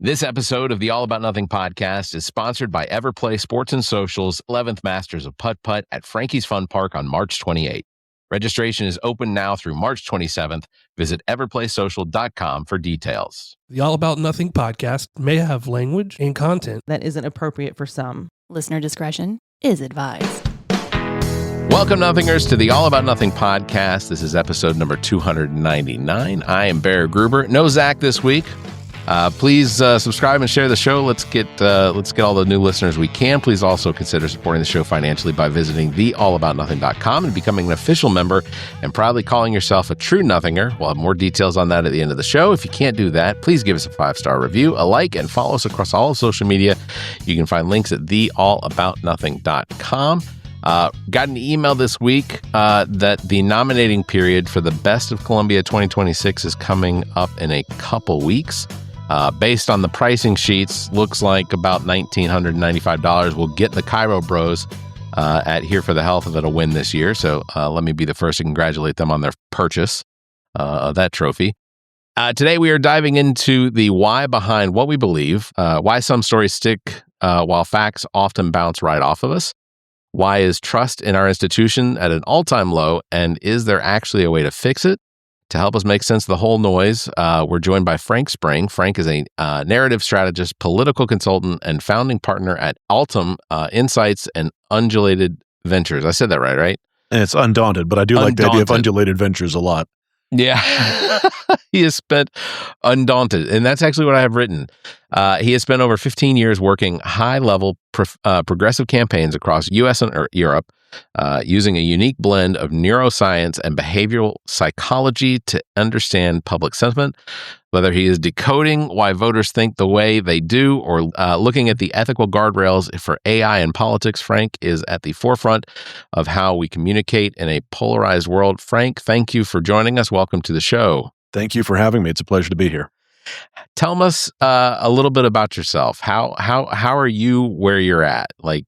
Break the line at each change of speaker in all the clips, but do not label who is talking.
This episode of the All About Nothing podcast is sponsored by Everplay Sports and Social's 11th Masters of Putt at Frankie's Fun Park on March 28th. Registration is open now through March 27th. Visit everplaysocial.com for details.
The All About Nothing podcast may have language and content
that isn't appropriate for some.
Listener discretion is advised.
Welcome, Nothingers, to the All About Nothing podcast. This is episode number 299. I am Barrett Gruber. No Zach this week. Please subscribe and share the show. Let's get all the new listeners we can. Please also consider supporting the show financially by visiting theallaboutnothing.com and becoming an official member and proudly calling yourself a true Nothinger. We'll have more details on that at the end of the show. If you can't do that, please give us a 5-star review, a like, and follow us across all of social media. You can find links at theallaboutnothing.com. Got an email this week that the nominating period for the Best of Columbia 2026 is coming up in a couple weeks. Based on the pricing sheets, looks like about $1,995 will get the Cairo Bros at Here for the Health that'll win this year. So let me be the first to congratulate them on their purchase of that trophy. Today we are diving into the why behind what we believe, why some stories stick while facts often bounce right off of us. Why is trust in our institution at an all-time low, and is there actually a way to fix it? To help us make sense of the whole noise, we're joined by Frank Spring. Frank is a narrative strategist, political consultant, and founding partner at Altum Insights and Undaunted Ventures. I said that right?
And it's Undaunted, but I do like the idea of Undulated Ventures a lot.
Yeah. He has spent Undaunted, and that's actually what I have written. He has spent over 15 years working high-level progressive campaigns across U.S. and Europe, using a unique blend of neuroscience and behavioral psychology to understand public sentiment. Whether he is decoding why voters think the way they do or looking at the ethical guardrails for AI and politics, Frank is at the forefront of how we communicate in a polarized world. Frank, thank you for joining us. Welcome to the show.
Thank you for having me. It's a pleasure to be here.
Tell us a little bit about yourself. How are you where you're at? Like,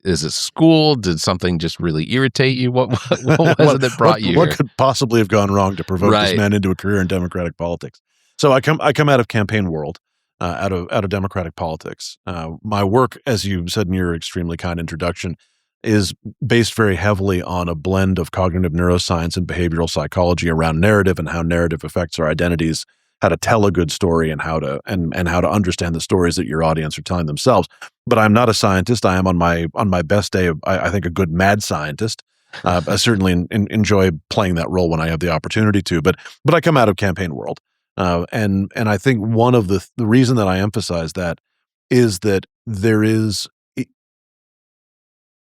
is it school? Did something just really irritate you? What was it that brought you here?
What could possibly have gone wrong to provoke this man into a career in Democratic politics? So I come out of campaign world, out of Democratic politics. My work, as you said in your extremely kind introduction, is based very heavily on a blend of cognitive neuroscience and behavioral psychology around narrative and how narrative affects our identities, how to tell a good story, and how to understand the stories that your audience are telling themselves. But I'm not a scientist. I am on my best day, I think, a good mad scientist. I certainly enjoy playing that role when I have the opportunity to. But I come out of campaign world, and I think one of the reason that I emphasize that is that there is.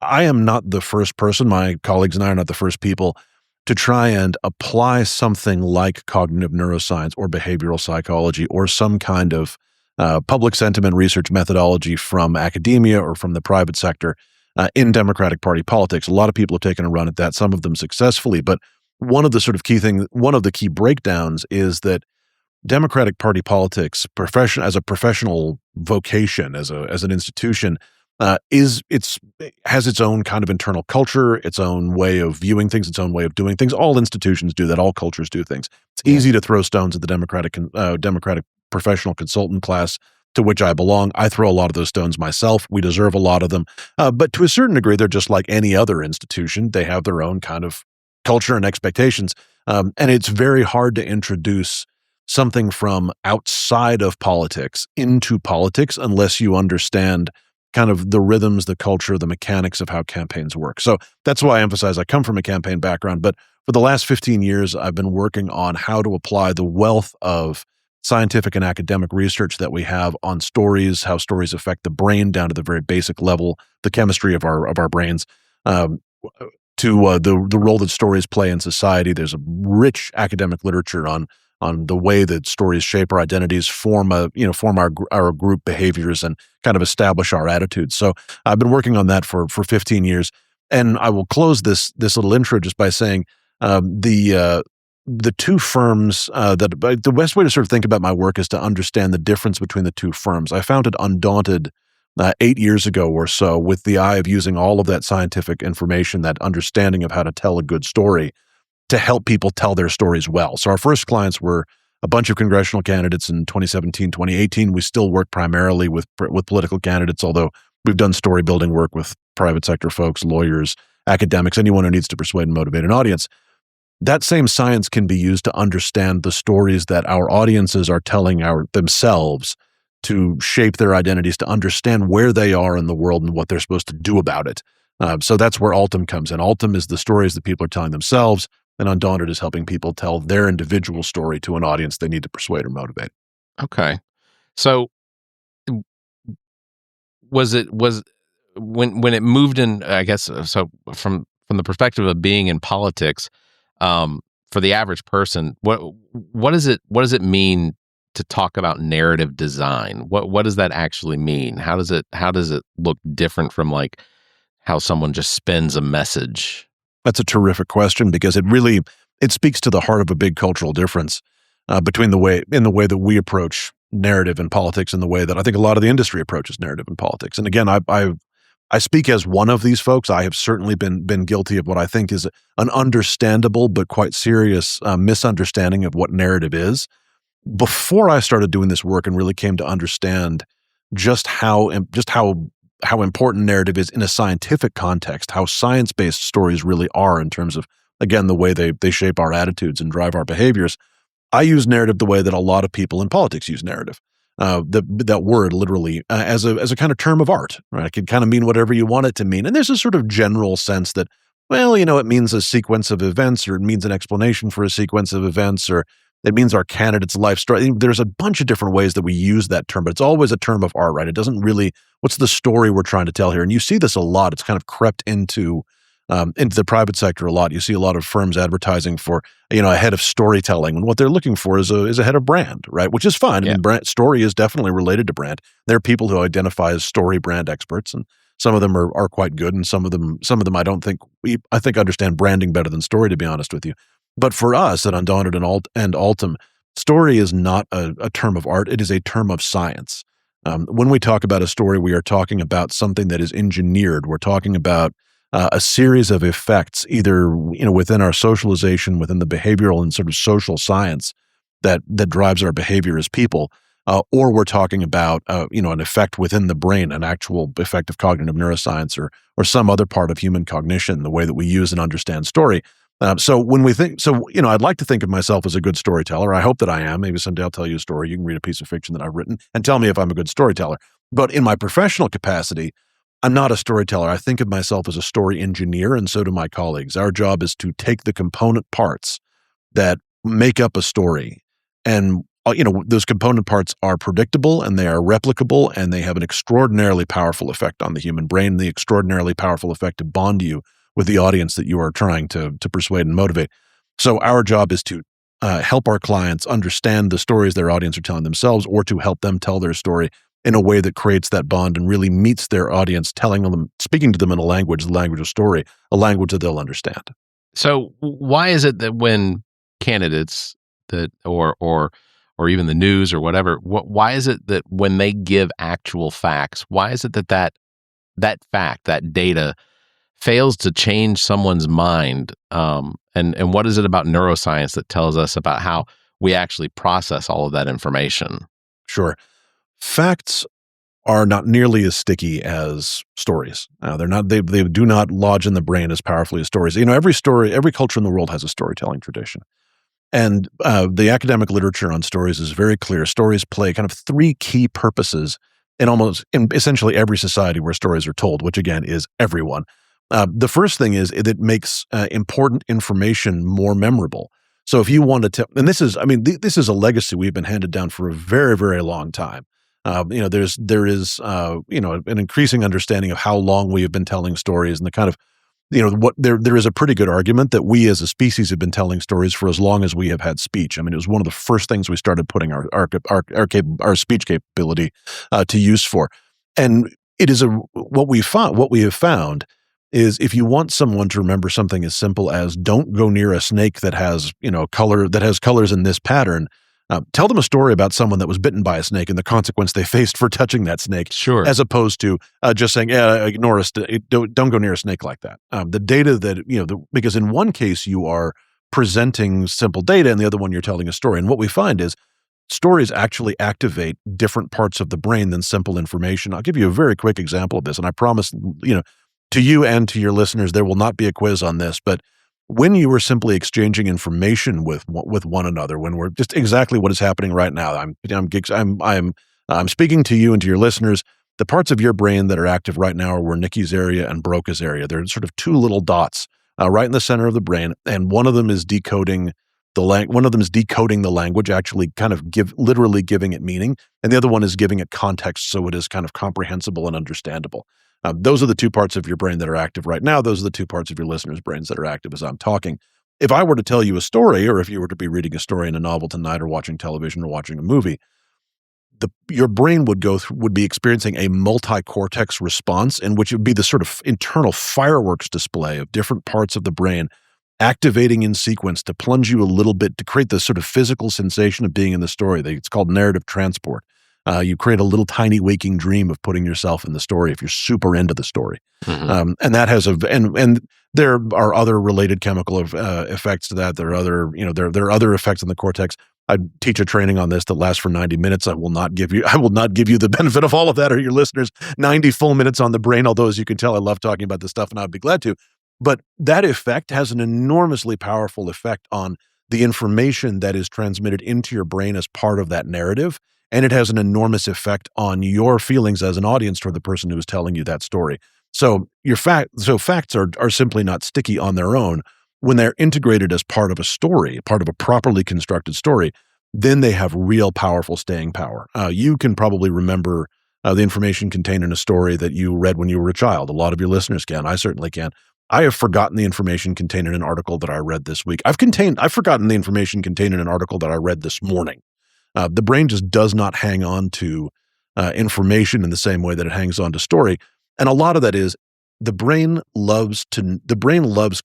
I am not the first person. My colleagues and I are not the first people to try and apply something like cognitive neuroscience or behavioral psychology or some kind of public sentiment research methodology from academia or from the private sector in Democratic Party politics. A lot of people have taken a run at that, some of them successfully. But one of the key breakdowns is that Democratic Party politics, as a professional vocation, as an institution, has its own kind of internal culture, its own way of viewing things, its own way of doing things. All institutions do that. All cultures do things. It's easy to throw stones at the Democratic professional consultant class to which I belong. I throw a lot of those stones myself. We deserve a lot of them. But to a certain degree, they're just like any other institution. They have their own kind of culture and expectations. And it's very hard to introduce something from outside of politics into politics unless you understand kind of the rhythms, the culture, the mechanics of how campaigns work. So that's why I emphasize I come from a campaign background, but for the last 15 years, I've been working on how to apply the wealth of scientific and academic research that we have on stories, how stories affect the brain down to the very basic level, the chemistry of our brains, to the role that stories play in society. There's a rich academic literature on the way that stories shape our identities, form our group behaviors, and kind of establish our attitudes. So I've been working on that for 15 years, and I will close this little intro just by saying the two firms the best way to sort of think about my work is to understand the difference between the two firms. I founded Undaunted 8 years ago or so with the eye of using all of that scientific information, that understanding of how to tell a good story, to help people tell their stories well. So our first clients were a bunch of congressional candidates in 2017, 2018. We still work primarily with political candidates, although we've done story building work with private sector folks, lawyers, academics, anyone who needs to persuade and motivate an audience. That same science can be used to understand the stories that our audiences are telling themselves, to shape their identities, to understand where they are in the world and what they're supposed to do about it. So that's where Altum comes in. Altum is the stories that people are telling themselves, and Undaunted is helping people tell their individual story to an audience they need to persuade or motivate.
Okay. So was when it moved in, I guess, so from the perspective of being in politics, for the average person, what does it mean to talk about narrative design? What does that actually mean? How does it look different from like how someone just spins a message?
That's a terrific question, because it speaks to the heart of a big cultural difference between the way that we approach narrative in politics and the way that I think a lot of the industry approaches narrative in politics. And again, I speak as one of these folks. I have certainly been guilty of what I think is an understandable but quite serious misunderstanding of what narrative is. Before I started doing this work and really came to understand just how important narrative is in a scientific context, how science-based stories really are in terms of, again, the way they shape our attitudes and drive our behaviors, I use narrative the way that a lot of people in politics use narrative. That word literally as a kind of term of art, right? It can kind of mean whatever you want it to mean. And there's a sort of general sense that, well, it means a sequence of events, or it means an explanation for a sequence of events, or it means our candidate's life story. There's a bunch of different ways that we use that term, but it's always a term of art, right? It doesn't really, what's the story we're trying to tell here? And you see this a lot. It's kind of crept into the private sector a lot. You see a lot of firms advertising for, a head of storytelling, when what they're looking for is a head of brand, right? Which is fine.
Yeah.
I mean, story is definitely related to brand. There are people who identify as story brand experts, and some of them are quite good, and some of them I think understand branding better than story, to be honest with you. But for us at Undaunted and Altum, story is not a term of art. It is a term of science. When we talk about a story, we are talking about something that is engineered. We're talking about a series of effects, either within our socialization, within the behavioral and sort of social science that drives our behavior as people, or we're talking about an effect within the brain, an actual effect of cognitive neuroscience, or some other part of human cognition, the way that we use and understand story. So when we think, I'd like to think of myself as a good storyteller. I hope that I am. Maybe someday I'll tell you a story. You can read a piece of fiction that I've written and tell me if I'm a good storyteller. But in my professional capacity, I'm not a storyteller. I think of myself as a story engineer, and so do my colleagues. Our job is to take the component parts that make up a story, and those component parts are predictable, and they are replicable, and they have an extraordinarily powerful effect on the human brain, the extraordinarily powerful effect to bond you with the audience that you are trying to persuade and motivate. So our job is to help our clients understand the stories their audience are telling themselves, or to help them tell their story in a way that creates that bond and really meets their audience, speaking to them in the language of story, a language that they'll understand.
So why is it that when candidates that or even the news or whatever, why is it that when they give actual facts, why is it that fact, that data fails to change someone's mind? And what is it about neuroscience that tells us about how we actually process all of that information?
Sure. Facts are not nearly as sticky as stories. They're not. They do not lodge in the brain as powerfully as stories. Every culture in the world has a storytelling tradition, and the academic literature on stories is very clear. Stories play kind of three key purposes in essentially every society where stories are told, which again is everyone. The first thing is it makes important information more memorable. So if you want to tell, and this is a legacy we've been handed down for a very, very long time. There is an increasing understanding of how long we have been telling stories, and the kind of, there is a pretty good argument that we as a species have been telling stories for as long as we have had speech. I mean, it was one of the first things we started putting our speech capability to use for. And it is what we have found is, if you want someone to remember something as simple as don't go near a snake that has colors in this pattern, tell them a story about someone that was bitten by a snake and the consequence they faced for touching that snake.
Sure.
As opposed to just saying, ignore us, don't go near a snake like that. The data that, because in one case you are presenting simple data, and the other one you're telling a story. And what we find is stories actually activate different parts of the brain than simple information. I'll give you a very quick example of this, and I promise, to you and to your listeners, there will not be a quiz on this, but when you are simply exchanging information with one another, when we're just exactly what is happening right now, I'm speaking to you and to your listeners. The parts of your brain that are active right now are Wernicke's area and Broca's area. They're sort of two little dots right in the center of the brain, and one of them is decoding the language, actually kind of literally giving it meaning, and the other one is giving it context so it is kind of comprehensible and understandable. Those are the two parts of your brain that are active right now. Those are the two parts of your listeners' brains that are active as I'm talking. If I were to tell you a story, or if you were to be reading a story in a novel tonight, or watching television, or watching a movie, your brain would be experiencing a multi-cortex response, in which it would be the sort of internal fireworks display of different parts of the brain activating in sequence to plunge you a little bit, to create the sort of physical sensation of being in the story. It's called narrative transport. You create a little tiny waking dream of putting yourself in the story if you're super into the story.
Mm-hmm.
And that has and there are other related chemical effects to that. There are other other effects in the cortex. I teach a training on this that lasts for 90 minutes. I will not give you the benefit of all of that, or your listeners 90 full minutes on the brain, although as you can tell, I love talking about this stuff and I'd be glad to. But that effect has an enormously powerful effect on the information that is transmitted into your brain as part of that narrative. And it has an enormous effect on your feelings as an audience toward the person who is telling you that story. So facts are simply not sticky on their own. When they're integrated as part of a story, part of a properly constructed story, then they have real powerful staying power. You can probably remember the information contained in a story that you read when you were a child. A lot of your listeners can. I certainly can. I have forgotten the information contained in an article that I read this week. I've forgotten the information contained in an article that I read this morning. The brain just does not hang on to information in the same way that it hangs on to story. And a lot of that is the brain loves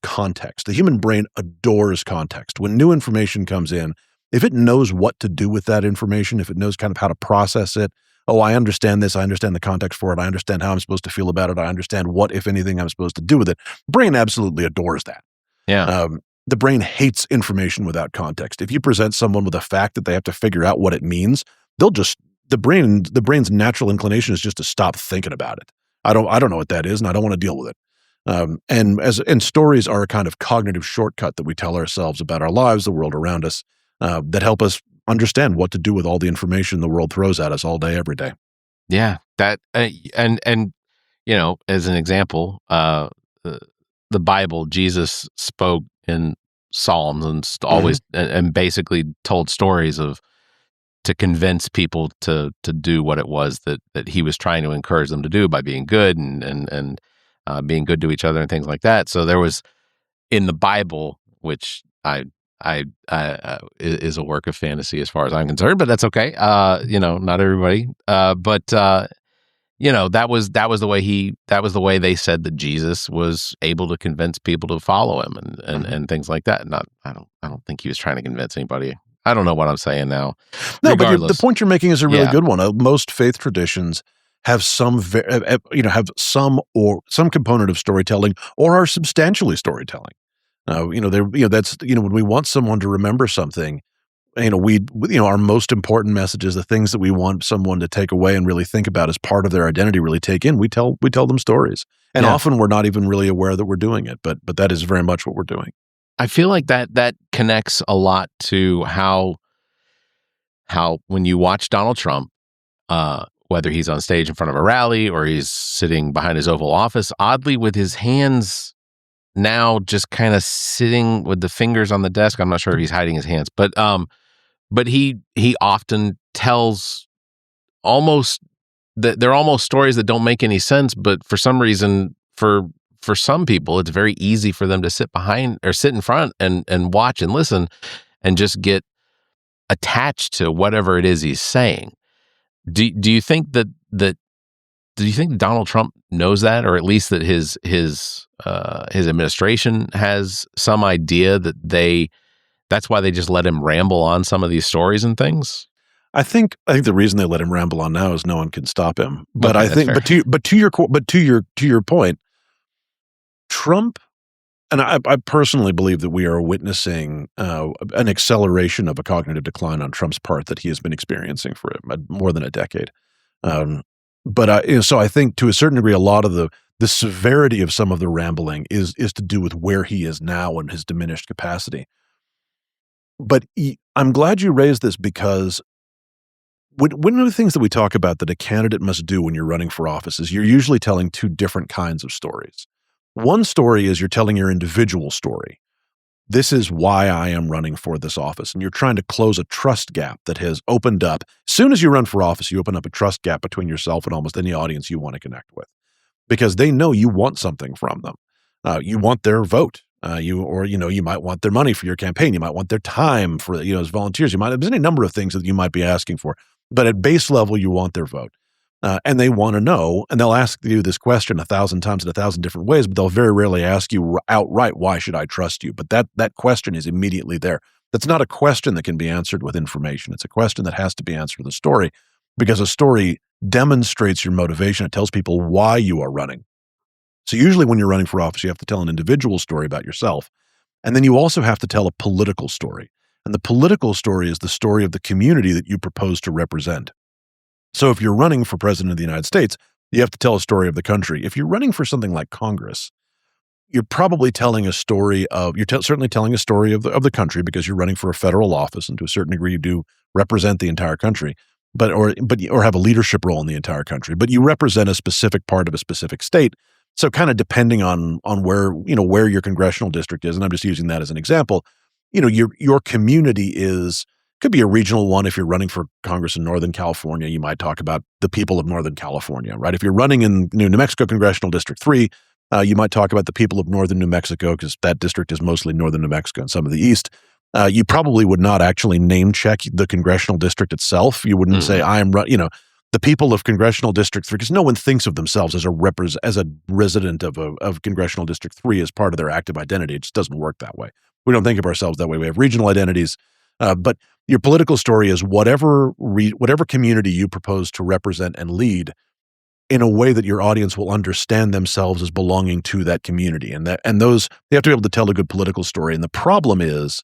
context. The human brain adores context. When new information comes in, if it knows what to do with that information, if it knows kind of how to process it, oh, I understand this, I understand the context for it, I understand how I'm supposed to feel about it, I understand what, if anything, I'm supposed to do with it. Brain absolutely adores that.
Yeah.
The brain hates information without context. If you present someone with a fact that they have to figure out what it means, the brain's natural inclination is just to stop thinking about it. I don't know what that is, and I don't want to deal with it. And stories are a kind of cognitive shortcut that we tell ourselves about our lives, the world around us, that help us understand what to do with all the information the world throws at us all day, every day.
Yeah, that and as an example, the Bible, Jesus spoke in Psalms and always and basically told stories to convince people to do what it was that he was trying to encourage them to do by being good and being good to each other and things like that. So there was in the Bible, which I is a work of fantasy as far as I'm concerned, but that's okay. Not everybody. But that was the way they said that Jesus was able to convince people to follow him and things like that. I don't think he was trying to convince anybody. I don't know what I'm saying now.
No, but the point you're making is a really good one. Most faith traditions have some component of storytelling or are substantially storytelling. When we want someone to remember something, our most important messages, the things that we want someone to take away and really think about as part of their identity, really take in, we tell them stories. And often we're not even really aware that we're doing it, but that is very much what we're doing.
I feel like that connects a lot to how when you watch Donald Trump, whether he's on stage in front of a rally or he's sitting behind his Oval Office, oddly with his hands now just kind of sitting with the fingers on the desk. I'm not sure if he's hiding his hands, but he often tells they're almost stories that don't make any sense, but for some reason, for some people, it's very easy for them to sit behind or sit in front and watch and listen and just get attached to whatever it is he's saying. Do you think that do you think Donald Trump knows that, or at least that his administration has some idea that that's why they just let him ramble on some of these stories and things?
I think the reason they let him ramble on now is no one can stop him. But
Okay,
I think, but to your point, Trump And I personally believe that we are witnessing an acceleration of a cognitive decline on Trump's part that he has been experiencing for more than a decade. So I think to a certain degree, a lot of the severity of some of the rambling is to do with where he is now and his diminished capacity. But I'm glad you raised this, because one of the things that we talk about that a candidate must do when you're running for office is you're usually telling two different kinds of stories. One story is you're telling your individual story. This is why I am running for this office. And you're trying to close a trust gap that has opened up. As soon as you run for office, you open up a trust gap between yourself and almost any audience you want to connect with, because they know you want something from them. You want their vote. You might want their money for your campaign. You might want their time for, as volunteers. There's any number of things that you might be asking for. But at base level, you want their vote. And they want to know, and they'll ask you this question 1,000 times in 1,000 different ways, but they'll very rarely ask you outright, why should I trust you? But that question is immediately there. That's not a question that can be answered with information. It's a question that has to be answered with a story, because a story demonstrates your motivation. It tells people why you are running. So usually when you're running for office, you have to tell an individual story about yourself. And then you also have to tell a political story. And the political story is the story of the community that you propose to represent. So if you're running for president of the United States, you have to tell a story of the country. If you're running for something like Congress, you're probably telling a story of, certainly telling a story of the country, because you're running for a federal office, and to a certain degree you do represent the entire country, or have a leadership role in the entire country. But you represent a specific part of a specific state. So kind of depending on where your congressional district is, and I'm just using that as an example, your community could be a regional one. If you're running for Congress in Northern California, you might talk about the people of Northern California, right? If you're running in New Mexico Congressional District 3, you might talk about the people of Northern New Mexico, because that district is mostly Northern New Mexico and some of the East. You probably would not actually name check the congressional district itself. You wouldn't say, the people of Congressional District 3, because no one thinks of themselves as a resident of Congressional District 3 as part of their active identity. It just doesn't work that way. We don't think of ourselves that way. We have regional identities. But your political story is whatever community you propose to represent and lead, in a way that your audience will understand themselves as belonging to that community. And they have to be able to tell a good political story. And the problem is,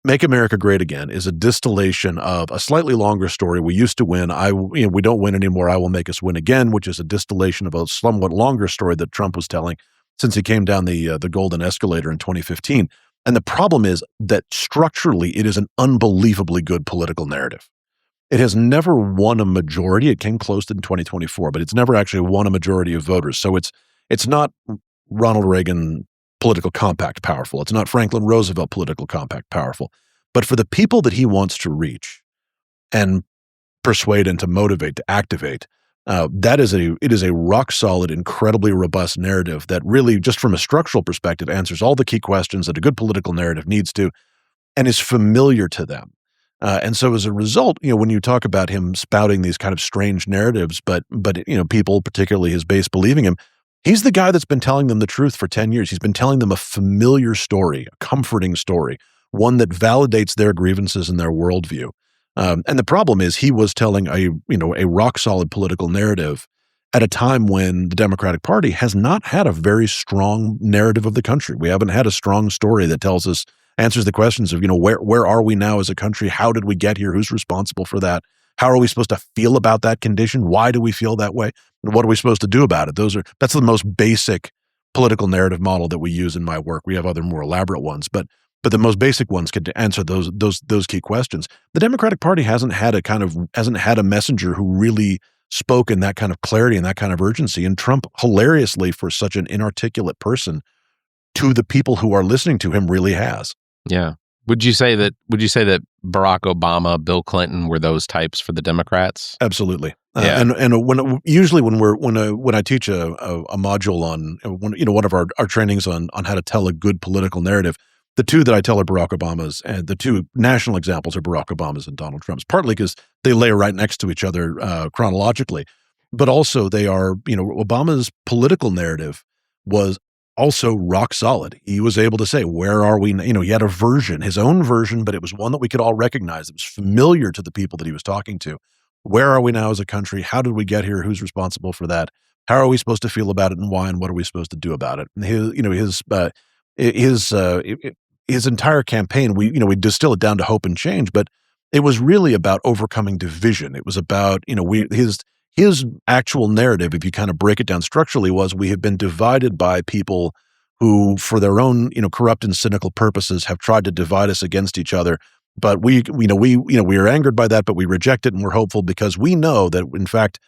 Make America Great Again is a distillation of a slightly longer story. We used to win. We don't win anymore. I will make us win again, which is a distillation of a somewhat longer story that Trump was telling since he came down the golden escalator in 2015. And the problem is that structurally, it is an unbelievably good political narrative. It has never won a majority. It came close in 2024, but it's never actually won a majority of voters. So it's not Ronald Reagan political compact powerful. It's not Franklin Roosevelt political compact powerful. But for the people that he wants to reach and persuade and to motivate, to activate, it is a rock solid, incredibly robust narrative that really, just from a structural perspective, answers all the key questions that a good political narrative needs to, and is familiar to them. And so as a result, when you talk about him spouting these kind of strange narratives, but people, particularly his base, believing him, he's the guy that's been telling them the truth for 10 years. He's been telling them a familiar story, a comforting story, one that validates their grievances and their worldview. And the problem is, he was telling a rock solid political narrative at a time when the Democratic Party has not had a very strong narrative of the country. We haven't had a strong story that answers the questions of, where are we now as a country? How did we get here? Who's responsible for that? How are we supposed to feel about that condition? Why do we feel that way? And what are we supposed to do about it? That's the most basic political narrative model that we use in my work. We have other more elaborate ones, but the most basic ones can answer those key questions. The Democratic Party hasn't had a messenger who really spoke in that kind of clarity and that kind of urgency. And Trump, hilariously, for such an inarticulate person, to the people who are listening to him, really has.
Yeah. Would you say that Barack Obama, Bill Clinton were those types for the Democrats?
Absolutely.
Yeah.
And when I teach a module on one of our trainings on how to tell a good political narrative, the two that I tell are Barack Obama's, and the two national examples are Barack Obama's and Donald Trump's, partly because they lay right next to each other chronologically, but also they are, Obama's political narrative was also rock solid. He was able to say, where are we? He had a version, his own version, but it was one that we could all recognize. It was familiar to the people that he was talking to. Where are we now as a country? How did we get here? Who's responsible for that? How are we supposed to feel about it, and why, and what are we supposed to do about it? And his entire campaign, we distill it down to hope and change, but it was really about overcoming division. It was about, his actual narrative, if you kind of break it down structurally, was we have been divided by people who, for their own, corrupt and cynical purposes, have tried to divide us against each other. But we are angered by that, but we reject it, and we're hopeful because we know that, in fact,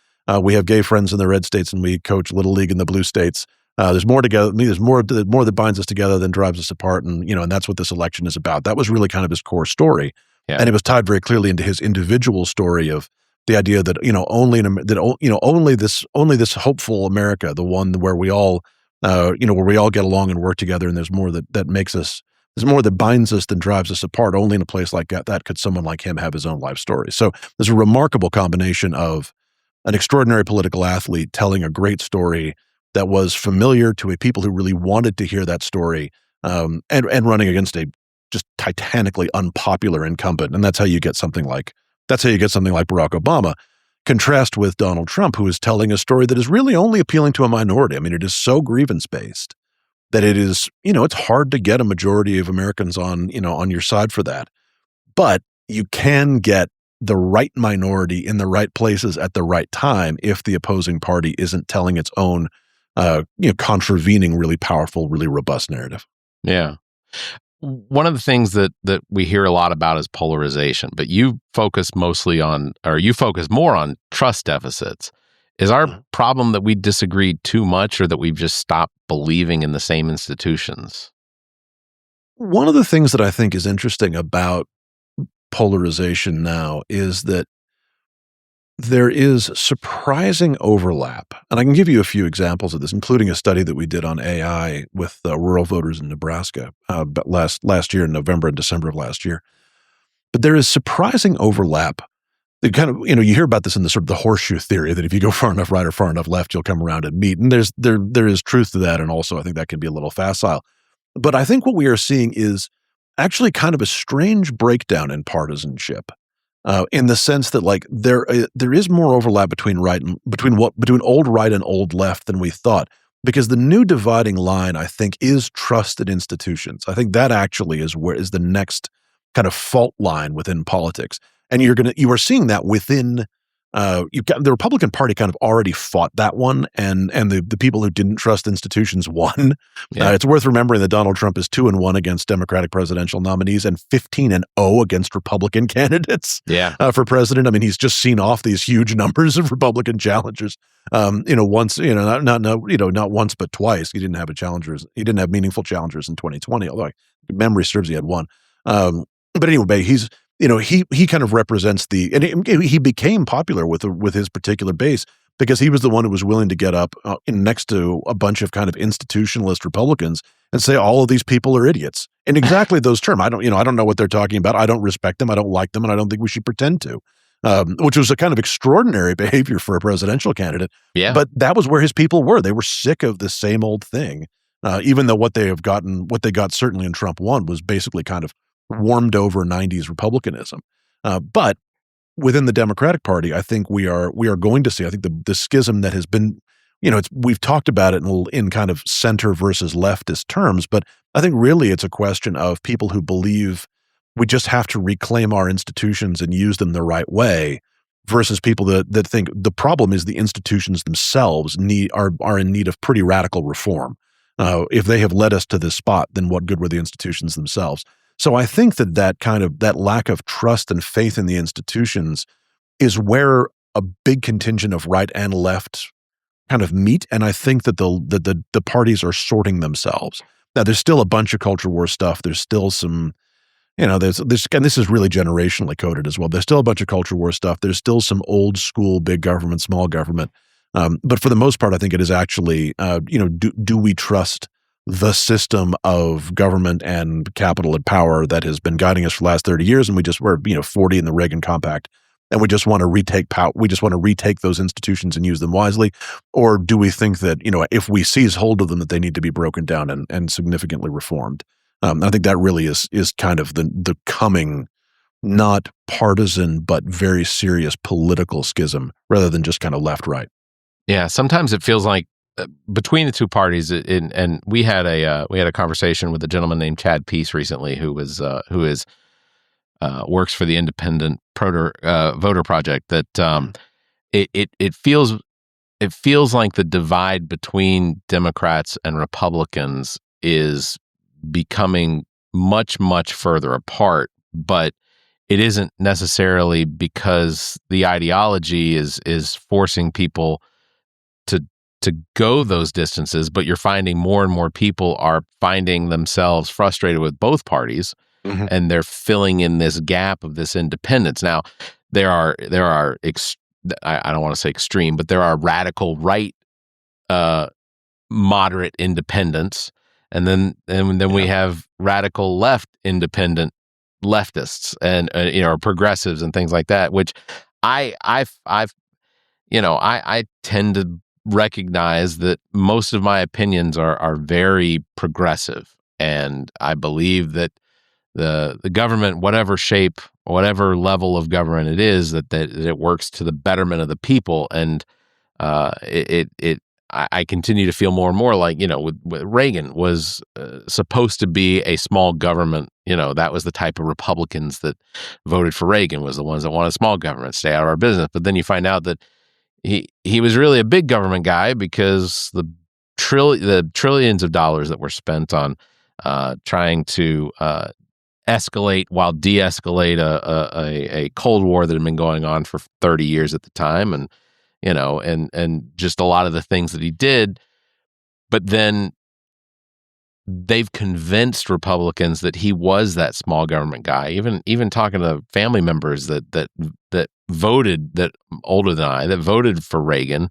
we have gay friends in the red states, and we coach Little League in the blue states. There's more together. There's more that binds us together than drives us apart, and that's what this election is about. That was really kind of his core story, and it was tied very clearly into his individual story of the idea that only this hopeful America, the one where we all where we all get along and work together, and there's more that makes us. There's more that binds us than drives us apart. Only in a place like that could someone like him have his own life story. So there's a remarkable combination of an extraordinary political athlete telling a great story that was familiar to a people who really wanted to hear that story, and running against a just titanically unpopular incumbent. And that's how you get something like Barack Obama. Contrast with Donald Trump, who is telling a story that is really only appealing to a minority. I mean, it is so grievance-based that it is, it's hard to get a majority of Americans on your side for that. But you can get the right minority in the right places at the right time if the opposing party isn't telling its own, contravening, really powerful, really robust narrative.
Yeah. One of the things that we hear a lot about is polarization, but you focus more on trust deficits. Is our problem that we disagree too much, or that we've just stopped believing in the same institutions?
One of the things that I think is interesting about polarization now is that there is surprising overlap. And I can give you a few examples of this, including a study that we did on AI with rural voters in Nebraska last year in November and December of last year. But there is surprising overlap. They kind of, you hear about this in the sort of the horseshoe theory that if you go far enough right or far enough left, you'll come around and meet. And there is truth to that. And also I think that can be a little facile. But I think what we are seeing is actually kind of a strange breakdown in partisanship, in the sense that like there is more overlap between old right and old left than we thought. Because the new dividing line, I think, is trust in institutions. I think that actually is the next kind of fault line within politics. And you are seeing that within the Republican Party kind of already fought that one, and the people who didn't trust institutions won. Yeah. It's worth remembering that Donald Trump is 2-1 against Democratic presidential nominees and 15-0 against Republican candidates. For president. I mean, he's just seen off these huge numbers of Republican challengers. Once, not once but twice. He didn't have meaningful challengers in 2020. Although memory serves, he had one. But anyway, he's. He kind of represents and he became popular with his particular base because he was the one who was willing to get up next to a bunch of kind of institutionalist Republicans and say all of these people are idiots in exactly those terms. I don't know what they're talking about. I don't respect them. I don't like them, and I don't think we should pretend to. Which was a kind of extraordinary behavior for a presidential candidate. Yeah. But that was where his people were. They were sick of the same old thing, even though what they got certainly in Trump 1 was basically kind of warmed over 90s republicanism. But within the Democratic Party, I think we are going to see, I think the schism that has been, we've talked about it in kind of center versus leftist terms, but I think really it's a question of people who believe we just have to reclaim our institutions and use them the right way versus people that think the problem is the institutions themselves are in need of pretty radical reform. If they have led us to this spot, then what good were the institutions themselves? So I think that lack of trust and faith in the institutions is where a big contingent of right and left kind of meet, and I think that the parties are sorting themselves. Now, there's still a bunch of culture war stuff. There's still some, there's and this is really generationally coded as well. There's still a bunch of culture war stuff. There's still some old school big government, small government. But for the most part, I think it is actually, do we trust the system of government and capital and power that has been guiding us for the last 30 years, and we're 40 in the Reagan Compact, and we just want to retake power. We just want to retake those institutions and use them wisely, or do we think that if we seize hold of them, that they need to be broken down and significantly reformed? I think that really is kind of the coming, not partisan but very serious political schism, rather than just kind of left right.
Yeah, sometimes it feels like between the two parties, and we had a conversation with a gentleman named Chad Peace recently, who is works for the Independent Voter Project. That it feels like the divide between Democrats and Republicans is becoming much further apart, but it isn't necessarily because the ideology is forcing people to go those distances, but you're finding more and more people are finding themselves frustrated with both parties, and they're filling in this gap of this independence. Now, there are I don't want to say extreme, but there are radical right, moderate independents, and then we have radical left independent leftists and progressives and things like that, which I tend to recognize that most of my opinions are very progressive, and I believe that the government, whatever shape, whatever level of government it is, that it works to the betterment of the people, and I continue to feel more and more like, with Reagan was supposed to be a small government. That was the type of Republicans that voted for Reagan, was the ones that wanted small government, stay out of our business. But then you find out that he was really a big government guy, because the trillions of dollars that were spent on trying to escalate while de-escalate a Cold War that had been going on for 30 years at the time, and and just a lot of the things that he did. But then they've convinced Republicans that he was that small government guy. Even talking to family members that voted, that older than I, that voted for Reagan,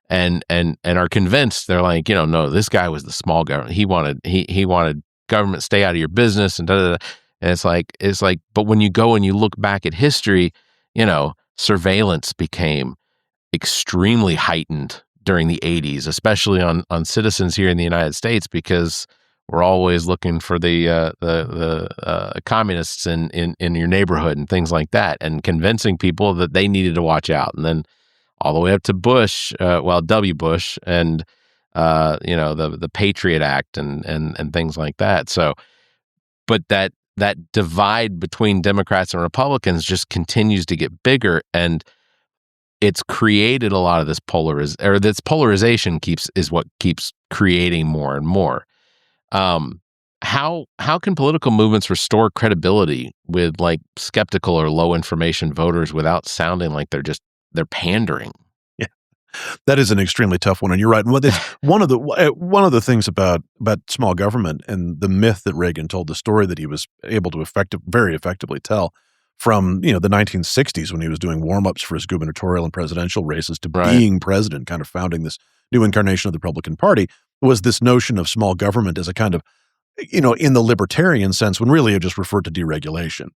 and are convinced, they're like, no, this guy was the small government. He wanted government, stay out of your business, and da da da. And it's like, but when you go and you look back at history, surveillance became extremely heightened during the 80s, especially on citizens here in the United States, because we're always looking for the communists in your neighborhood and things like that, and convincing people that they needed to watch out. And then all the way up to Bush, W. Bush, and the Patriot Act and things like that. So, but that divide between Democrats and Republicans just continues to get bigger, and it's created a lot of this polarization is what keeps creating more and more. How can political movements restore credibility with like skeptical or low information voters without sounding like they're pandering?
Yeah, that is an extremely tough one, and you're right. And one of the things about small government, and the myth that Reagan told, the story that he was able to very effectively tell from the 1960s, when he was doing warm-ups for his gubernatorial and presidential races, to being president, kind of founding this new incarnation of the Republican Party, was this notion of small government as a kind of, in the libertarian sense, when really it just referred to deregulation.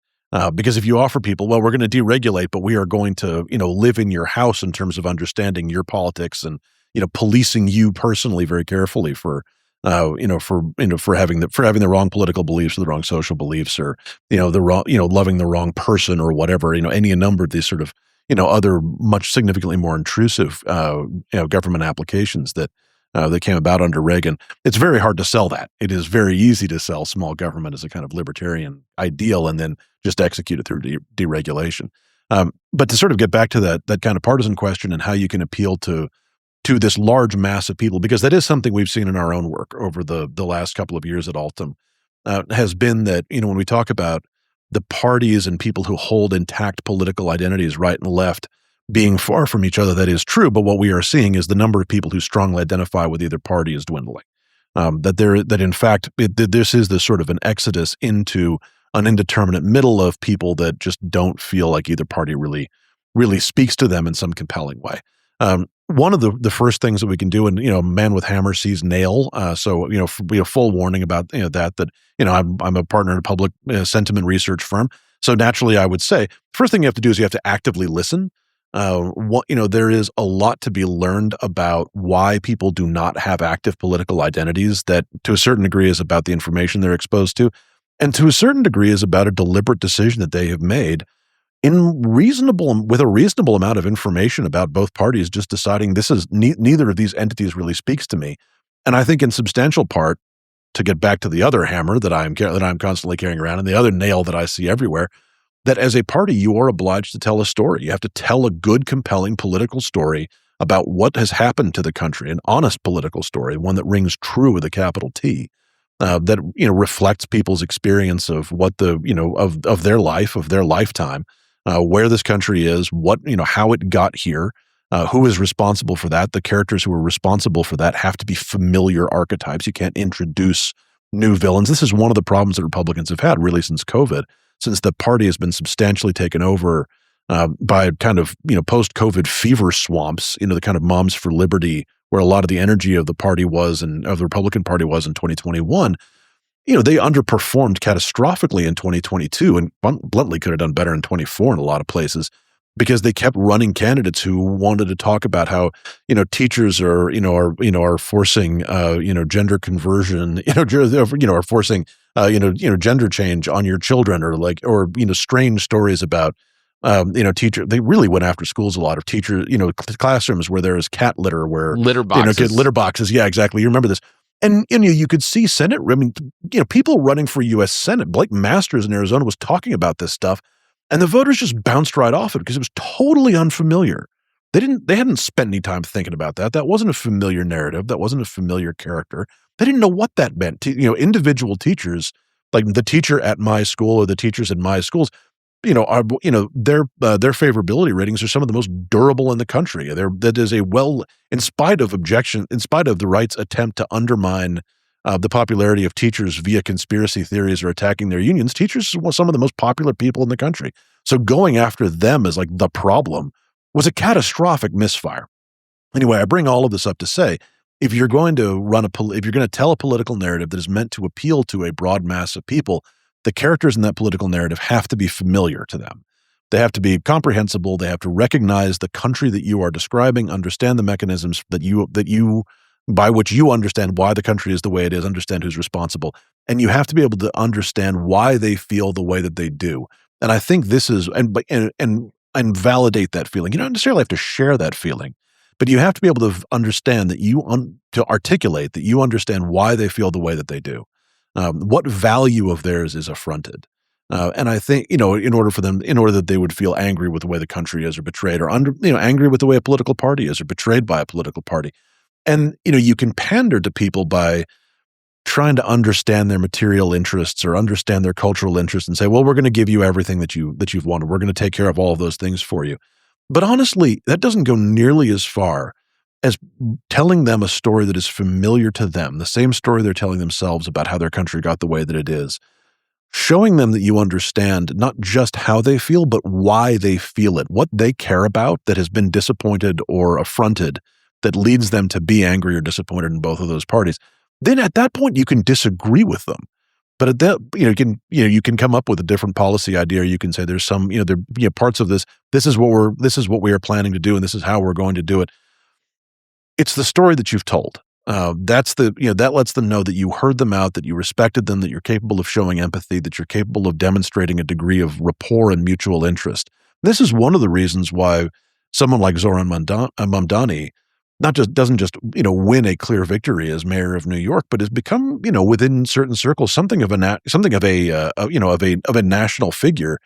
Because if you offer people, well, we're going to deregulate, but we are going to, live in your house in terms of understanding your politics and, policing you personally very carefully for having the wrong political beliefs or the wrong social beliefs, or, the wrong, loving the wrong person or whatever, any number of these sort of, other much significantly more intrusive, government applications that came about under Reagan. It's very hard to sell that. It is very easy to sell small government as a kind of libertarian ideal and then just execute it through deregulation. But to sort of get back to that kind of partisan question and how you can appeal to this large mass of people, because that is something we've seen in our own work over the last couple of years at Altum, has been that, when we talk about the parties and people who hold intact political identities, right and left, being far from each other, that is true. But what we are seeing is the number of people who strongly identify with either party is dwindling. That in fact, this is this sort of an exodus into an indeterminate middle of people that just don't feel like either party really speaks to them in some compelling way. One of the first things that we can do, and man with hammer sees nail. So full warning about that I'm a partner in a public sentiment research firm. So naturally, I would say first thing you have to do is you have to actively listen. There is a lot to be learned about why people do not have active political identities. That to a certain degree is about the information they're exposed to, and to a certain degree is about a deliberate decision that they have made with a reasonable amount of information about both parties, just deciding this is neither of these entities really speaks to me. And I think in substantial part, to get back to the other hammer that I'm constantly carrying around and the other nail that I see everywhere, that as a party, you are obliged to tell a story. You have to tell a good, compelling political story about what has happened to the country, an honest political story, one that rings true with a capital T, that reflects people's experience of what of their life, of their lifetime, where this country is, how it got here, who is responsible for that. The characters who are responsible for that have to be familiar archetypes. You can't introduce new villains. This is one of the problems that Republicans have had really since COVID, since the party has been substantially taken over by kind of, post-COVID fever swamps, the kind of Moms for Liberty, where a lot of the energy of the party was and of the Republican Party was in 2021. They underperformed catastrophically in 2022 and bluntly could have done better in 24 in a lot of places, because they kept running candidates who wanted to talk about how, teachers are forcing, gender conversion, are forcing, gender change on your children, or strange stories about, teacher. They really went after schools a lot of teachers, classrooms where there is cat litter, where
litter boxes,
litter boxes. Yeah, exactly. You remember this. And you could see Senate, people running for U.S. Senate. Blake Masters in Arizona was talking about this stuff, and the voters just bounced right off it because it was totally unfamiliar. They hadn't spent any time thinking about that. That wasn't a familiar narrative. That wasn't a familiar character. They didn't know what that meant. Individual teachers, like the teacher at my school or the teachers in my schools, their favorability ratings are some of the most durable in the country. That is in spite of the right's attempt to undermine the popularity of teachers via conspiracy theories or attacking their unions, teachers are some of the most popular people in the country. So going after them as like the problem was a catastrophic misfire. Anyway, I bring all of this up to say, if you're going to tell a political narrative that is meant to appeal to a broad mass of people, the characters in that political narrative have to be familiar to them. They have to be comprehensible. They have to recognize the country that you are describing, understand the mechanisms by which you understand why the country is the way it is, understand who's responsible. And you have to be able to understand why they feel the way that they do. And I think this is, and validate that feeling. You don't necessarily have to share that feeling, but you have to be able to understand to articulate that you understand why they feel the way that they do. What value of theirs is affronted. And I think, in order that they would feel angry with the way the country is or betrayed, or angry with the way a political party is or betrayed by a political party. And, you can pander to people by trying to understand their material interests or understand their cultural interests and say, well, we're going to give you everything that you've wanted. We're going to take care of all of those things for you. But honestly, that doesn't go nearly as far as telling them a story that is familiar to them, the same story they're telling themselves about how their country got the way that it is, showing them that you understand not just how they feel, but why they feel it, what they care about that has been disappointed or affronted that leads them to be angry or disappointed in both of those parties. Then at that point, you can disagree with them. But at that, you can come up with a different policy idea, or you can say there's some, parts of this. This is what we are planning to do, and this is how we're going to do it. It's the story that you've told. That lets them know that you heard them out, that you respected them, that you're capable of showing empathy, that you're capable of demonstrating a degree of rapport and mutual interest. This is one of the reasons why someone like Zoran Mamdani doesn't just win a clear victory as mayor of New York, but has become within certain circles something of a national figure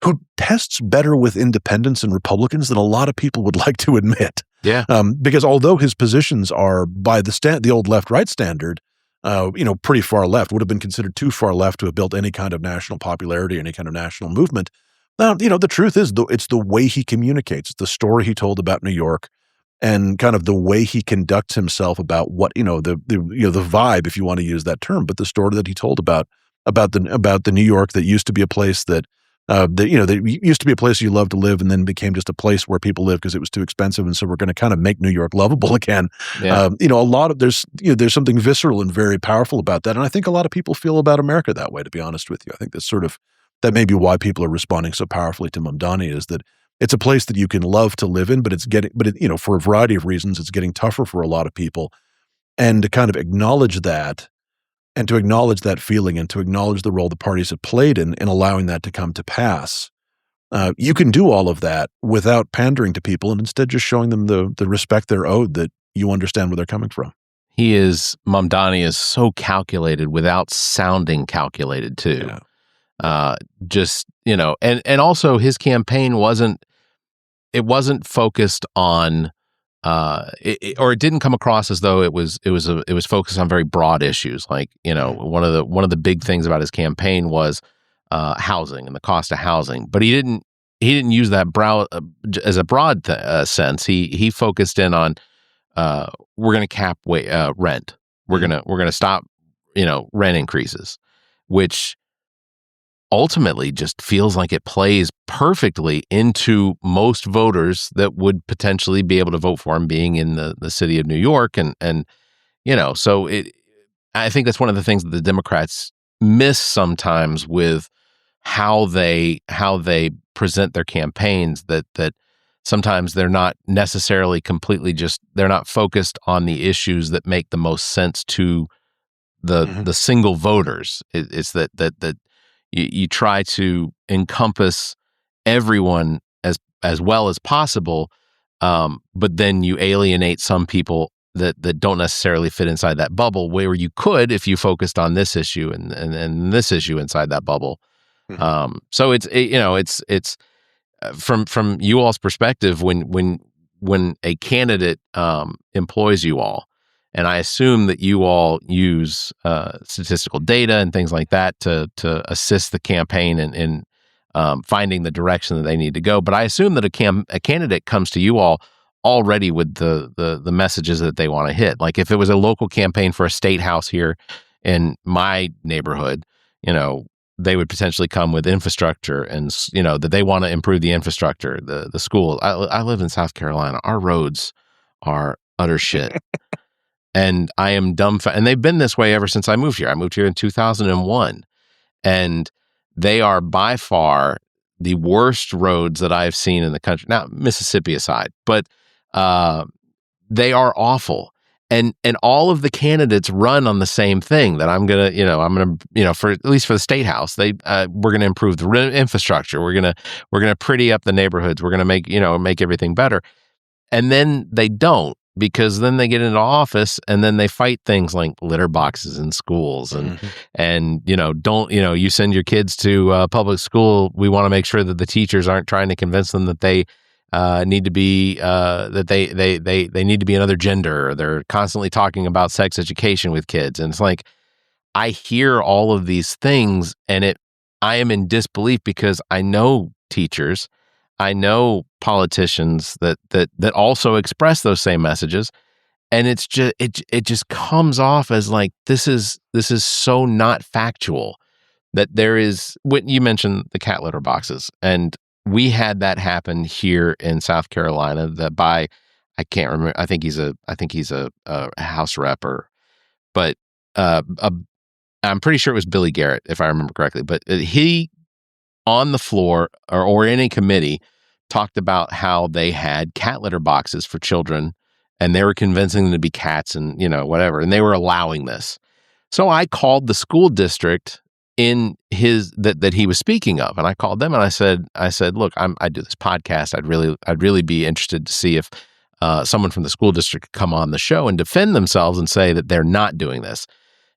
who tests better with independents and Republicans than a lot of people would like to admit.
Yeah.
Because although his positions are by the old left-right standard, pretty far left, would have been considered too far left to have built any kind of national popularity, any kind of national movement. Now, the truth is, it's the way he communicates, it's the story he told about New York, and kind of the way he conducts himself about what, the vibe, if you want to use that term, but the story that he told about the New York that used to be a place that used to be a place you loved to live, and then became just a place where people live because it was too expensive, and so we're going to kind of make New York lovable again.
Yeah.
There's something visceral and very powerful about that, and I think a lot of people feel about America that way. To be honest with you, I think that may be why people are responding so powerfully to Mamdani, is that it's a place that you can love to live in, but for a variety of reasons, it's getting tougher for a lot of people, and to kind of acknowledge that. And to acknowledge that feeling and to acknowledge the role the parties have played in allowing that to come to pass, You can do all of that without pandering to people and instead just showing them the respect they're owed, that you understand where they're coming from.
Mamdani is so calculated without sounding calculated too.
Yeah.
And also his campaign wasn't focused on, it didn't come across as though it was focused on very broad issues. Like, one of the big things about his campaign was housing and the cost of housing, but he didn't use that as a broad sense. He focused in on, we're going to cap rent. We're going to stop, rent increases, which ultimately just feels like it plays perfectly into most voters that would potentially be able to vote for him being in the city of New York. So I think that's one of the things that the Democrats miss sometimes with how they present their campaigns, that sometimes they're not necessarily they're not focused on the issues that make the most sense to the single voters. It's that you try to encompass everyone as well as possible, but then you alienate some people that don't necessarily fit inside that bubble, where you could if you focused on this issue and this issue inside that bubble. So it's from you all's perspective, when a candidate employs you all, and I assume that you all use statistical data and things like that to assist the campaign in finding the direction that they need to go. But I assume that a candidate comes to you all already with the messages that they want to hit. Like if it was a local campaign for a state house here in my neighborhood, they would potentially come with infrastructure and, that they want to improve the infrastructure, the school. I live in South Carolina. Our roads are utter shit. And I am dumbfounded. And they've been this way ever since I moved here. I moved here in 2001. And they are by far the worst roads that I've seen in the country. Now, Mississippi aside, but they are awful. And all of the candidates run on the same thing, that I'm gonna, for at least for the state house, we're gonna improve the infrastructure. We're gonna pretty up the neighborhoods. We're gonna make everything better. And then they don't, because then they get into office and then they fight things like litter boxes in schools and you send your kids to public school. We want to make sure that the teachers aren't trying to convince them that they need to be that they need to be another gender. Or they're constantly talking about sex education with kids, and it's like I hear all of these things, and I am in disbelief, because I know teachers, I know politicians that also express those same messages, and it's just it just comes off as like this is so not factual. That there is, what you mentioned, the cat litter boxes, and we had that happen here in South Carolina. That I can't remember. I think he's a House rep, but I'm pretty sure it was Billy Garrett, if I remember correctly. But he, on the floor or in a committee, talked about how they had cat litter boxes for children, and they were convincing them to be cats and whatever, and they were allowing this. So I called the school district in that he was speaking of, and I called them and I said, look, I do this podcast. I'd really be interested to see if someone from the school district could come on the show and defend themselves and say that they're not doing this.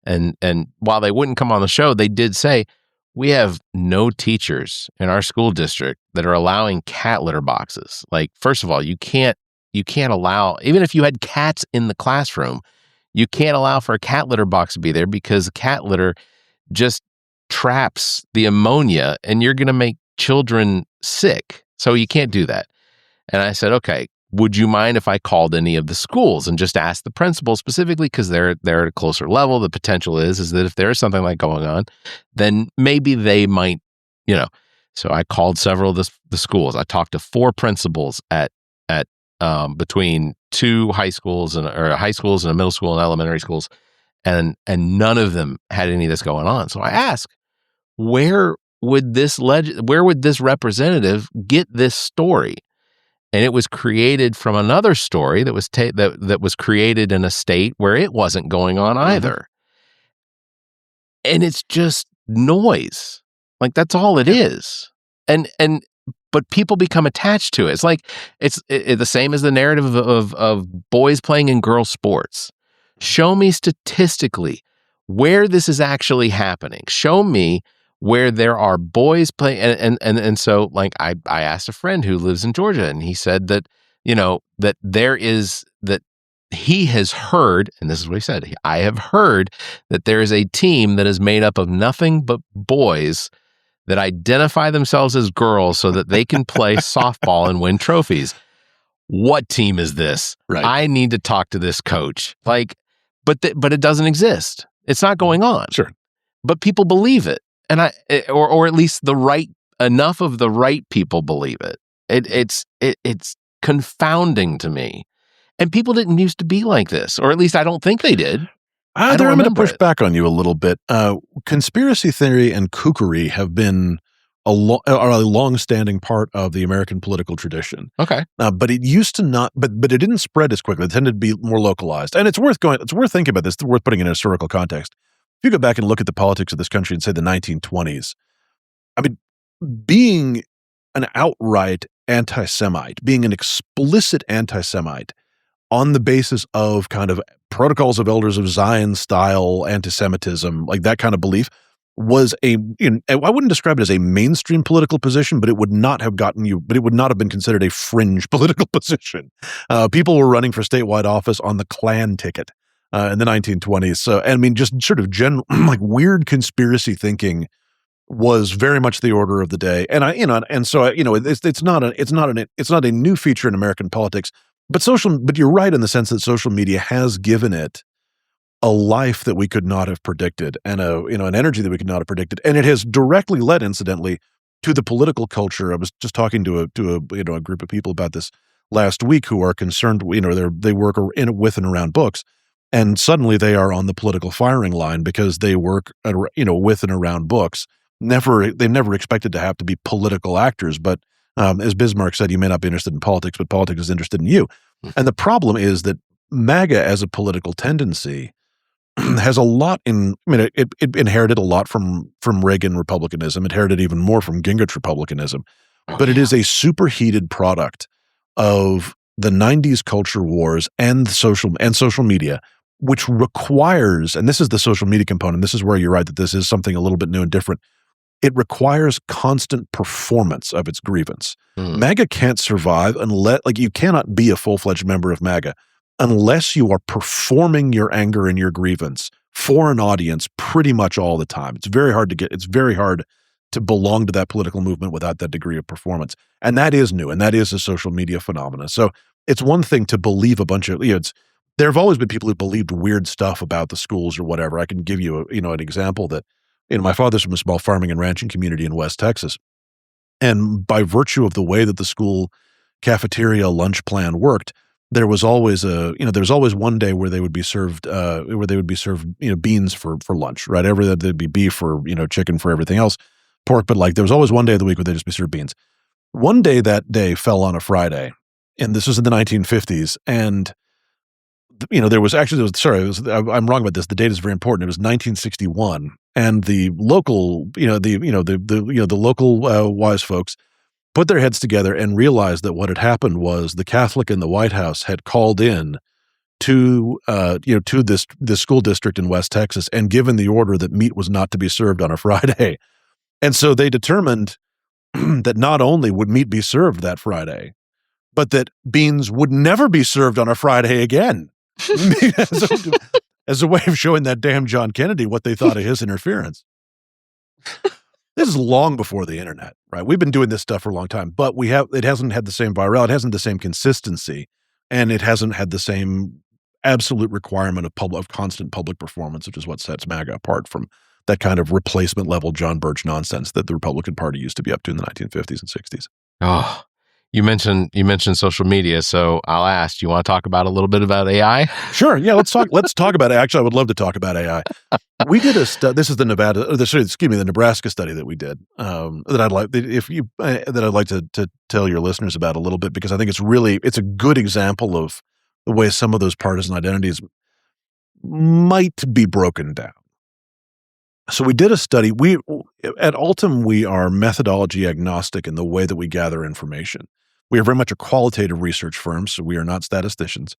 And while they wouldn't come on the show, they did say, we have no teachers in our school district that are allowing cat litter boxes. Like, first of all, you can't allow, even if you had cats in the classroom, you can't allow for a cat litter box to be there, because cat litter just traps the ammonia and you're going to make children sick. So you can't do that. And I said, okay, would you mind if I called any of the schools and just asked the principal specifically, because they're at a closer level. The potential is that if there is something like going on, then maybe they might, So I called several of the schools. I talked to 4 principals at between 2 high schools and a middle school and elementary schools, and none of them had any of this going on. So I asked, where would this representative get this story? And it was created from another story that was that was created in a state where it wasn't going on either. And it's just noise. Like, that's all it is. And but people become attached to it. It's like it's the same as the narrative of boys playing in girls' sports. Show me statistically where this is actually happening. Show me where there are boys playing. And so, like, I asked a friend who lives in Georgia, and he said that, that that he has heard, and this is what he said, I have heard that there is a team that is made up of nothing but boys that identify themselves as girls so that they can play softball and win trophies. What team is this?
Right.
I need to talk to this coach. Like, but it doesn't exist. It's not going on.
Sure.
But people believe it. And or at least enough of the right people believe it. It's confounding to me. And people didn't used to be like this, or at least I don't think they did.
I'm going to push back on you a little bit. Conspiracy theory and kookery have been are a long-standing part of the American political tradition.
Okay,
but it used to not. But it didn't spread as quickly. It tended to be more localized. And it's worth thinking about this. It's worth putting in a historical context. If you go back and look at the politics of this country in, say, the 1920s, I mean, being an outright anti-Semite, being an explicit anti-Semite, on the basis of kind of protocols of elders of Zion style anti-Semitism, like that kind of belief, was I wouldn't describe it as a mainstream political position, but it would not have been considered a fringe political position. People were running for statewide office on the Klan ticket in the 1920s. So, I mean, just sort of general, like, weird conspiracy thinking was very much the order of the day. And it's not a new feature in American politics. But you're right in the sense that social media has given it a life that we could not have predicted, and an energy that we could not have predicted, and it has directly led, incidentally, to the political culture. I was just talking to a group of people about this last week who are concerned. They work with and around books, and suddenly they are on the political firing line because they work with and around books. They've never expected to have to be political actors, but as Bismarck said, you may not be interested in politics, but politics is interested in you. And the problem is that MAGA as a political tendency has a lot it inherited a lot from Reagan republicanism. It inherited even more from Gingrich republicanism. But it is a superheated product of the 90s culture wars and social media, which requires, and this is the social media component, this is where you're right that this is something a little bit new and different. It requires constant performance of its grievance. MAGA can't survive you cannot be a full-fledged member of MAGA unless you are performing your anger and your grievance for an audience pretty much all the time. It's very hard to belong to that political movement without that degree of performance. And that is new, and that is a social media phenomenon. So it's one thing to believe a bunch of, there have always been people who believed weird stuff about the schools or whatever. I can give you an example that, my father's from a small farming and ranching community in West Texas. And by virtue of the way that the school cafeteria lunch plan worked, there was always one day where they would be served, beans for lunch, right? There'd be beef or, chicken for everything else, pork, but there was always one day of the week where they'd just be served beans. One day that day fell on a Friday, and this was in the 1950s. And, I'm wrong about this. The date is very important. It was 1961. And the local, the local wise folks put their heads together and realized that what had happened was the Catholic in the White House had called in to this school district in West Texas and given the order that meat was not to be served on a Friday. And so they determined that not only would meat be served that Friday, but that beans would never be served on a Friday again. As a way of showing that damn John Kennedy what they thought of his interference. This is long before the internet, right? We've been doing this stuff for a long time, but it hasn't had the same virality, it hasn't the same consistency, and it hasn't had the same absolute requirement of constant public performance, which is what sets MAGA apart from that kind of replacement level John Birch nonsense that the Republican Party used to be up to in the 1950s and 60s.
Oh, you mentioned social media, so I'll ask, you want to talk about a little bit about AI?
Sure. Yeah, let's talk about it. Actually, I would love to talk about AI. We did a study. This is the Nebraska study that we did. That I'd like to tell your listeners about a little bit, because I think it's a good example of the way some of those partisan identities might be broken down. So we did a study. We at Altum, we are methodology agnostic in the way that we gather information. We are very much a qualitative research firm, so we are not statisticians.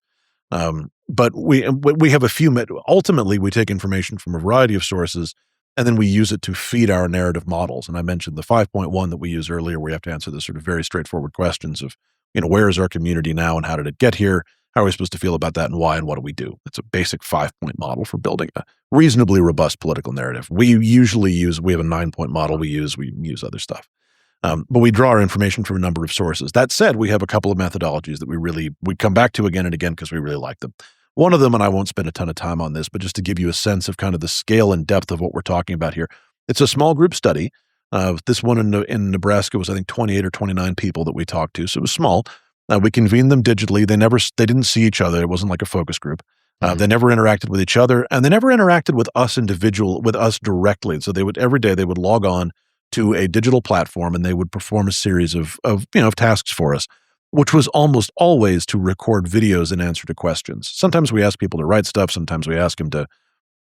But we have a few. Ultimately, we take information from a variety of sources, and then we use it to feed our narrative models. And I mentioned the 5.1 that we used earlier, where we have to answer the sort of very straightforward questions of, where is our community now, and how did it get here? How are we supposed to feel about that, and why, and what do we do? It's a basic 5-point model for building a reasonably robust political narrative. We have a 9-point model we use other stuff. But we draw our information from a number of sources. That said, we have a couple of methodologies that we come back to again and again because we really like them. One of them, and I won't spend a ton of time on this, but just to give you a sense of kind of the scale and depth of what we're talking about here. It's a small group study. This one in Nebraska was, I think, 28 or 29 people that we talked to. So it was small. We convened them digitally. They didn't see each other. It wasn't like a focus group. They never interacted with each other, and they never interacted with us directly. So every day they would log on to a digital platform, and they would perform a series of tasks for us, which was almost always to record videos in answer to questions. Sometimes we ask people to write stuff. Sometimes we ask them to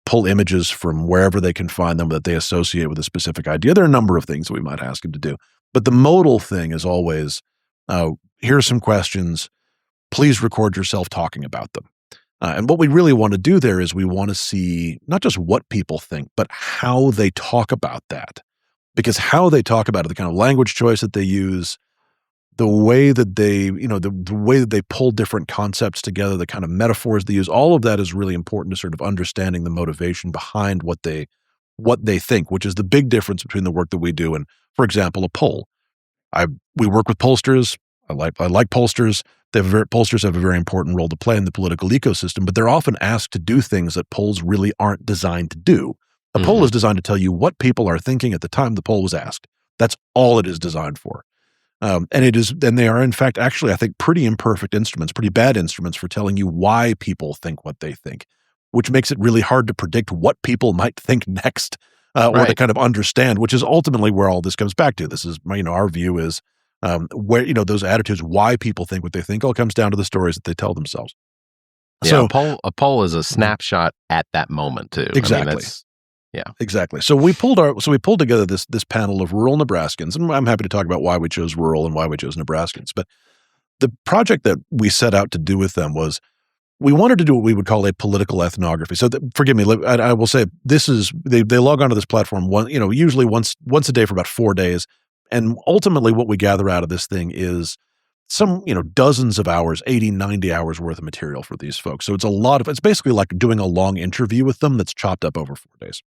pull images from wherever they can find them that they associate with a specific idea. There are a number of things that we might ask them to do. But the modal thing is always, here are some questions. Please record yourself talking about them. And what we really want to do there is we want to see not just what people think, but how they talk about that. Because how they talk about it, the kind of language choice that they use, the way that they, the way that they pull different concepts together, the kind of metaphors they use, all of that is really important to sort of understanding the motivation behind what they think, which is the big difference between the work that we do and, for example, a poll. We work with pollsters. I like pollsters. Pollsters have a very important role to play in the political ecosystem, but they're often asked to do things that polls really aren't designed to do. A poll is designed to tell you what people are thinking at the time the poll was asked. That's all it is designed for. And they are, in fact, actually, I think, pretty imperfect instruments, pretty bad instruments for telling you why people think what they think, which makes it really hard to predict what people might think next, or to kind of understand, which is ultimately where all this comes back to. This is, our view is where, those attitudes, why people think what they think, all comes down to the stories that they tell themselves.
Yeah, so a poll is a snapshot at that moment too.
Exactly.
Yeah,
exactly. So we pulled together this panel of rural Nebraskans, and I'm happy to talk about why we chose rural and why we chose Nebraskans. But the project that we set out to do with them was we wanted to do what we would call a political ethnography. So forgive me, I will say this is they log onto this platform usually once a day for about 4 days, and ultimately what we gather out of this thing is some, dozens of hours, 80, 90 hours worth of material for these folks. So it's basically like doing a long interview with them that's chopped up over 4 days.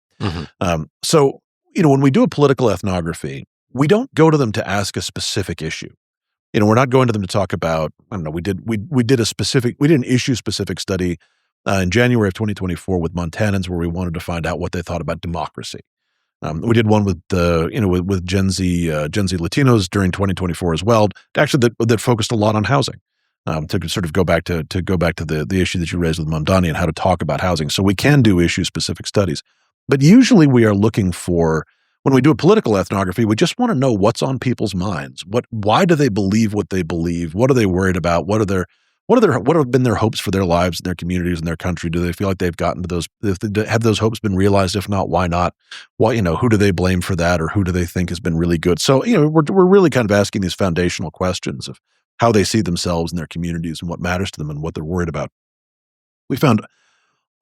So, when we do a political ethnography, we don't go to them to ask a specific issue. We're not going to them to talk about, I don't know, we did an issue specific study in January of 2024 with Montanans where we wanted to find out what they thought about democracy. We did one with with Gen Z Latinos during 2024 as well. Actually, that focused a lot on housing. To sort of go back to the issue that you raised with Mamdani and how to talk about housing. So we can do issue specific studies, but usually we are looking for, when we do a political ethnography, we just want to know what's on people's minds. Why do they believe what they believe? What are they worried about? What have been their hopes for their lives and their communities and their country? Do they feel like they've gotten to those? Have those hopes been realized? If not, why not? Who do they blame for that, or who do they think has been really good? So, we're really kind of asking these foundational questions of how they see themselves and their communities and what matters to them and what they're worried about. We found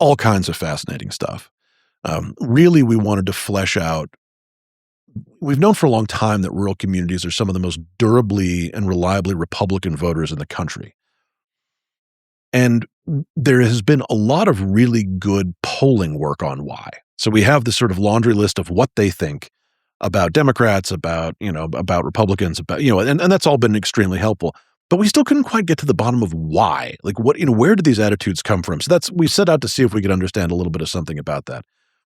all kinds of fascinating stuff. Really, we wanted to flesh out. We've known for a long time that rural communities are some of the most durably and reliably Republican voters in the country. And there has been a lot of really good polling work on why. So we have this sort of laundry list of what they think about Democrats, about Republicans, and that's all been extremely helpful. But we still couldn't quite get to the bottom of why. Like where did these attitudes come from? So we set out to see if we could understand a little bit of something about that.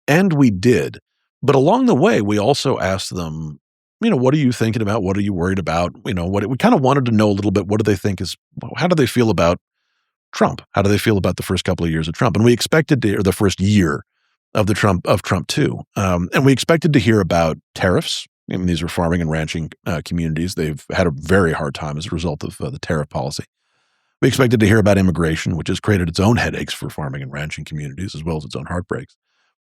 And we did. But along the way, we also asked them, what are you thinking about? What are you worried about? We kind of wanted to know a little bit, what do they think how do they feel about Trump? How do they feel about the first couple of years of Trump? And we expected or the first year of Trump too. And we expected to hear about tariffs. These are farming and ranching communities. They've had a very hard time as a result of the tariff policy. We expected to hear about immigration, which has created its own headaches for farming and ranching communities, as well as its own heartbreaks.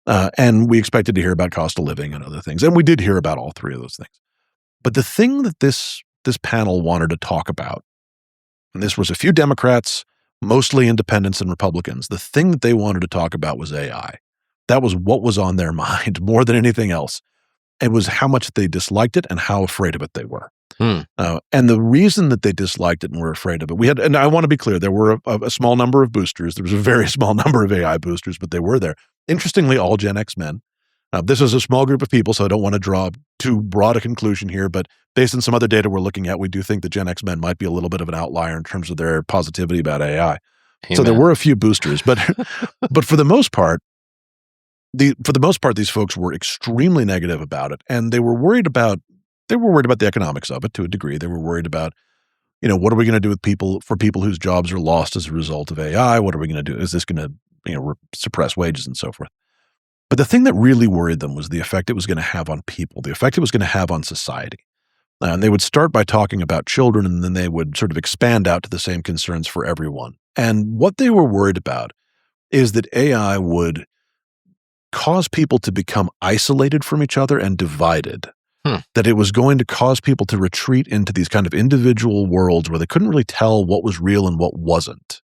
And we expected to hear about cost of living and other things. And we did hear about all three of those things. But the thing that this panel wanted to talk about, and this was a few Democrats, mostly independents and Republicans, the thing that they wanted to talk about was AI. That was what was on their mind more than anything else. It was how much they disliked it and how afraid of it they were. And the reason that they disliked it and were afraid of it, and I want to be clear, there were a small number of boosters. There was a very small number of AI boosters, but they were there. Interestingly, all Gen X men. This is a small group of people, so I don't want to draw too broad a conclusion here, but based on some other data we're looking at, we do think that Gen X men might be a little bit of an outlier in terms of their positivity about AI.
Amen.
So there were a few boosters, but for the most part, these folks were extremely negative about it, and they were worried about the economics of it to a degree. They were worried about, what are we going to do with people whose jobs are lost as a result of AI? What are we going to do? Is this going to, suppress wages and so forth? But the thing that really worried them was the effect it was going to have on people, the effect it was going to have on society. And they would start by talking about children, and then they would sort of expand out to the same concerns for everyone. And what they were worried about is that AI would cause people to become isolated from each other and divided. That it was going to cause people to retreat into these kind of individual worlds where they couldn't really tell what was real and what wasn't.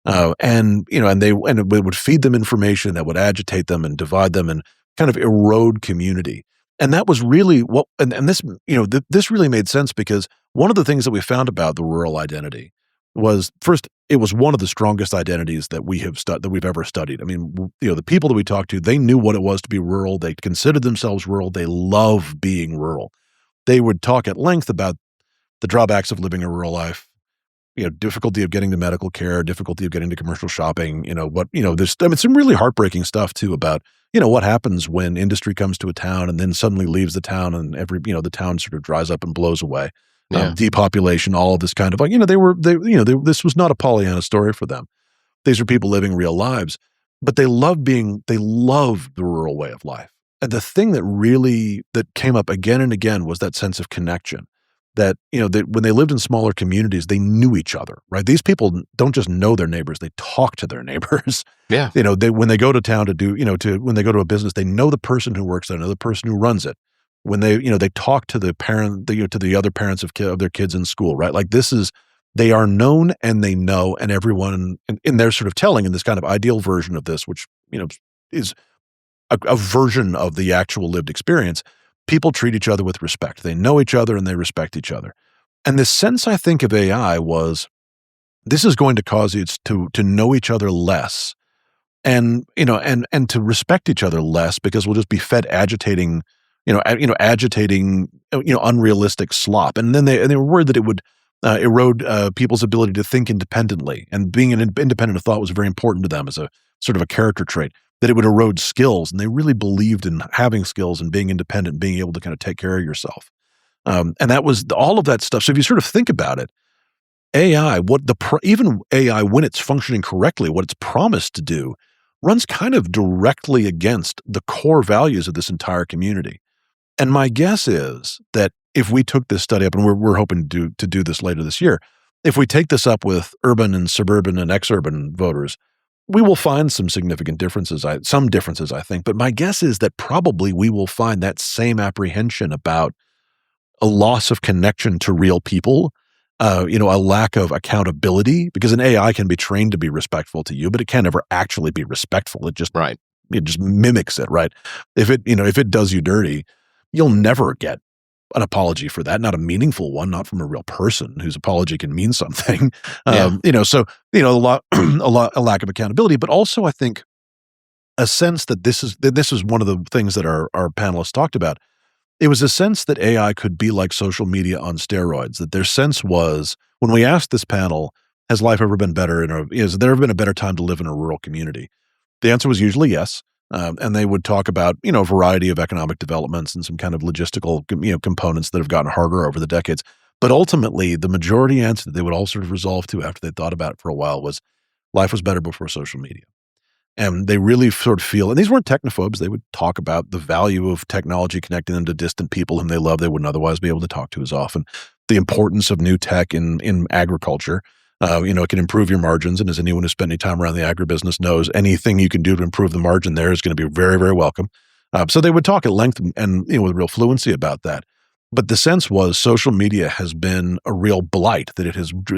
And it would feed them information that would agitate them and divide them and kind of erode community. And that was really this really made sense, because one of the things that we found about the rural identity was, first, it was one of the strongest identities that we've ever studied. I mean, the people that we talked to, they knew what it was to be rural. They considered themselves rural. They love being rural. They would talk at length about the drawbacks of living a rural life, difficulty of getting to medical care, difficulty of getting to commercial shopping, there's some really heartbreaking stuff too about, what happens when industry comes to a town and then suddenly leaves the town, and the town sort of dries up and blows away. Depopulation, all of this kind of this was not a Pollyanna story for them. These are people living real lives, but they loved the rural way of life. And the thing that came up again and again was that sense of connection. That, that when they lived in smaller communities, they knew each other, right? These people don't just know their neighbors, they talk to their neighbors.
Yeah.
When they go to town when they go to a business, they know the person who works there, know the person who runs it. When they talk to the parent, to the other parents of their kids in school, right? Like they are known and they know, and everyone in their sort of telling in this kind of ideal version of this, which, is a version of the actual lived experience. People treat each other with respect. They know each other and they respect each other. And the sense, I think, of AI was, this is going to cause you to know each other less, and to respect each other less, because we'll just be fed agitating unrealistic slop. And then they were worried that it would erode people's ability to think independently. And being an independent of thought was very important to them as a sort of a character trait. That it would erode skills, and they really believed in having skills and being independent and being able to kind of take care of yourself. And that was all of that stuff. So if you sort of think about it, AI, even AI, when it's functioning correctly, what it's promised to do, runs kind of directly against the core values of this entire community. And my guess is that if we took this study up, and we're hoping to do this later this year, if we take this up with urban and suburban and exurban voters, we will find some significant differences, I think. But my guess is that probably we will find that same apprehension about a loss of connection to real people, a lack of accountability, because an AI can be trained to be respectful to you, but it can't ever actually be respectful. It just mimics it, right? If it does you dirty, you'll never get an apology for that, not a meaningful one, not from a real person whose apology can mean something. A lack of accountability, but also I think a sense that this is one of the things that our panelists talked about. It was a sense that AI could be like social media on steroids. That their sense was, when we asked this panel, has life ever been better? Has there ever been a better time to live in a rural community? The answer was usually yes. And they would talk about, a variety of economic developments and some kind of logistical, components that have gotten harder over the decades. But ultimately, the majority answer that they would all sort of resolve to after they thought about it for a while was life was better before social media. And they really sort of feel, and these weren't technophobes, they would talk about the value of technology connecting them to distant people whom they love they wouldn't otherwise be able to talk to as often, the importance of new tech in agriculture, It can improve your margins. And as anyone who's spent any time around the agribusiness knows, anything you can do to improve the margin there is going to be very, very welcome. So they would talk at length and with real fluency about that. But the sense was social media has been a real blight, that it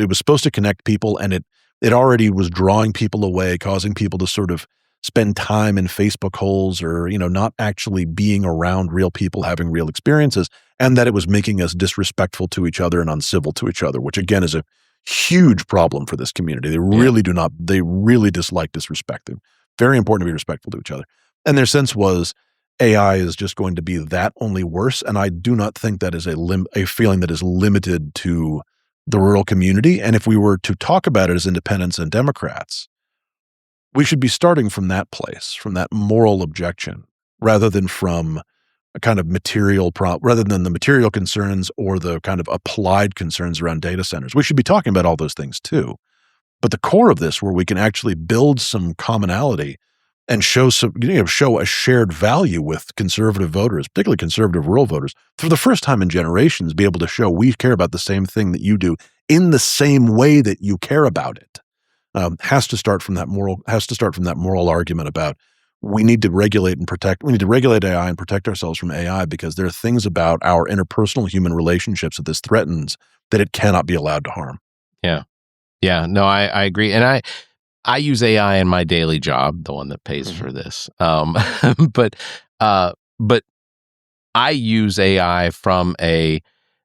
was supposed to connect people, and it already was drawing people away, causing people to sort of spend time in Facebook holes or, not actually being around real people, having real experiences, and that it was making us disrespectful to each other and uncivil to each other, which again is a huge problem for this community. They really dislike disrespect. They're very important to be respectful to each other. And their sense was AI is just going to be that only worse. And I do not think that is a feeling that is limited to the rural community. And if we were to talk about it as independents and Democrats, we should be starting from that place, from that moral objection, rather than from a kind of rather than the material concerns or the kind of applied concerns around data centers. We should be talking about all those things too. But the core of this, where we can actually build some commonality and show a shared value with conservative voters, particularly conservative rural voters, for the first time in generations, be able to show we care about the same thing that you do in the same way that you care about it, has to start from that moral argument about we need to regulate AI and protect ourselves from AI, because there are things about our interpersonal human relationships that this threatens that it cannot be allowed to harm.
Yeah. No, I agree. And I use AI in my daily job, the one that pays for this. But I use AI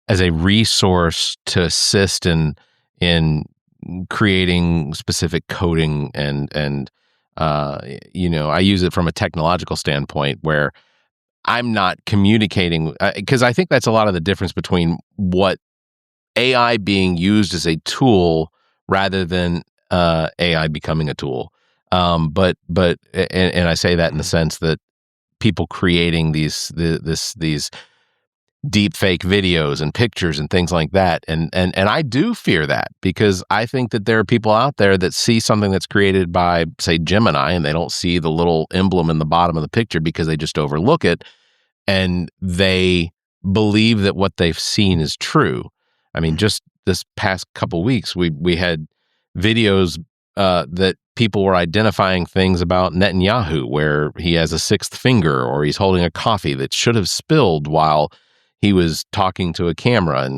as a resource to assist in creating specific coding and I use it from a technological standpoint where I'm not communicating, because I think that's a lot of the difference between what AI being used as a tool rather than AI becoming a tool. But I say that in the sense that people creating these deep fake videos and pictures and things like that. And I do fear that, because I think that there are people out there that see something that's created by, say, Gemini, and they don't see the little emblem in the bottom of the picture because they just overlook it, and they believe that what they've seen is true. I mean, just this past couple weeks, we had videos that people were identifying things about Netanyahu, where he has a sixth finger, or he's holding a coffee that should have spilled while he was talking to a camera,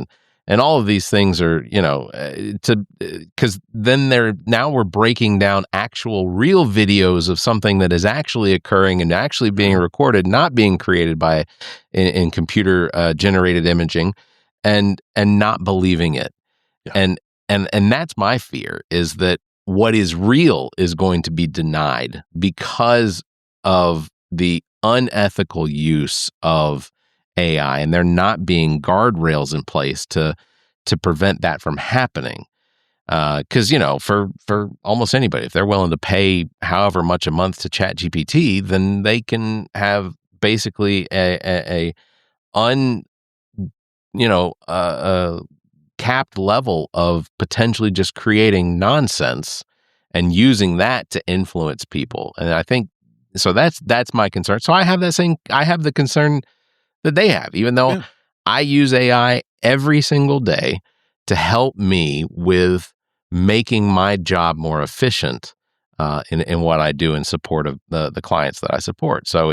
and all of these things are, because then we're breaking down actual real videos of something that is actually occurring and actually being recorded, not being created by in computer generated imaging, and not believing it. Yeah. And that's my fear, is that what is real is going to be denied because of the unethical use of AI, and there not being guardrails in place to prevent that from happening. Because for almost anybody, if they're willing to pay however much a month to ChatGPT, then they can have basically a capped level of potentially just creating nonsense and using that to influence people. And I think so. That's my concern. So I have the concern that they have, even though I use AI every single day to help me with making my job more efficient in what I do in support of the clients that I support. So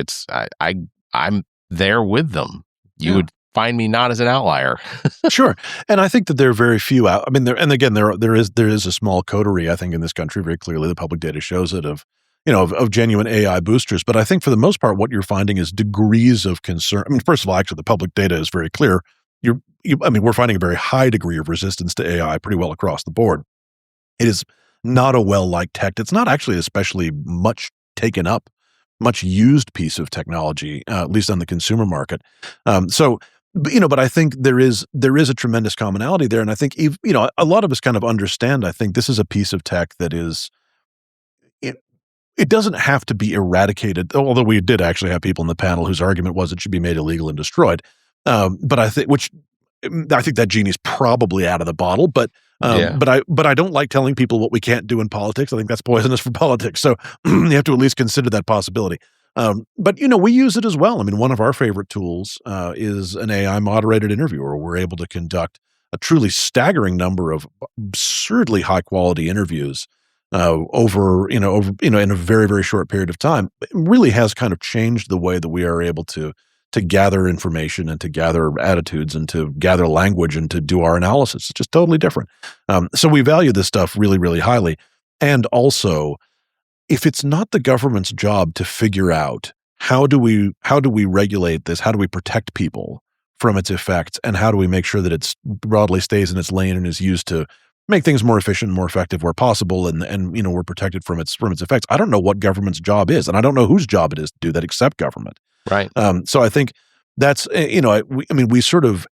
I'm there with them. You would find me not as an outlier.
Sure. And I think that there are very few out. I mean, there is a small coterie, I think, in this country, very clearly. The public data shows it, of genuine AI boosters. But I think for the most part, what you're finding is degrees of concern. I mean, first of all, actually, the public data is very clear. We're finding a very high degree of resistance to AI pretty well across the board. It is not a well-liked tech. It's not actually especially much taken up, much used piece of technology, at least on the consumer market. But I think there is a tremendous commonality there. And I think, a lot of us kind of understand, I think this is a piece of tech that is, it doesn't have to be eradicated, although we did actually have people in the panel whose argument was it should be made illegal and destroyed. But I think that genie's probably out of the bottle. But I don't like telling people what we can't do in politics. I think that's poisonous for politics. So you have to at least consider that possibility. But we use it as well. I mean, one of our favorite tools is an AI moderated interview, where we're able to conduct a truly staggering number of absurdly high quality interviews over in a very, very short period of time. It really has kind of changed the way that we are able to gather information and to gather attitudes and to gather language and to do our analysis. It's just totally different. So we value this stuff really, really highly. And also, if it's not the government's job to figure out how do we regulate this, how do we protect people from its effects, and how do we make sure that it's broadly stays in its lane and is used to make things more efficient, more effective where possible, and we're protected from its effects. I don't know what government's job is, and I don't know whose job it is to do that except government.
Right.
So I think that's, we sort of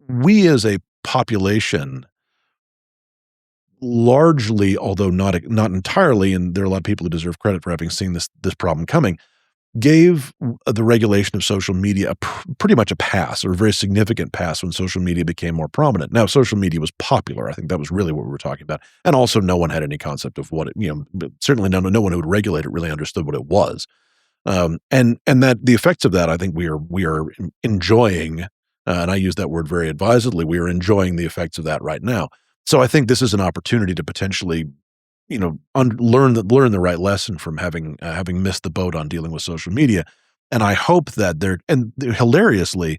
we as a population largely, although not entirely, and there are a lot of people who deserve credit for having seen this problem coming, gave the regulation of social media pretty much a pass, or a very significant pass, when social media became more prominent. Now, social media was popular. I think that was really what we were talking about. And also no one had any concept of what it, certainly no one who would regulate it really understood what it was. And that the effects of that, I think we are enjoying, and I use that word very advisedly, we are enjoying the effects of that right now. So I think this is an opportunity to potentially, learn the right lesson from having missed the boat on dealing with social media. And I hope that hilariously,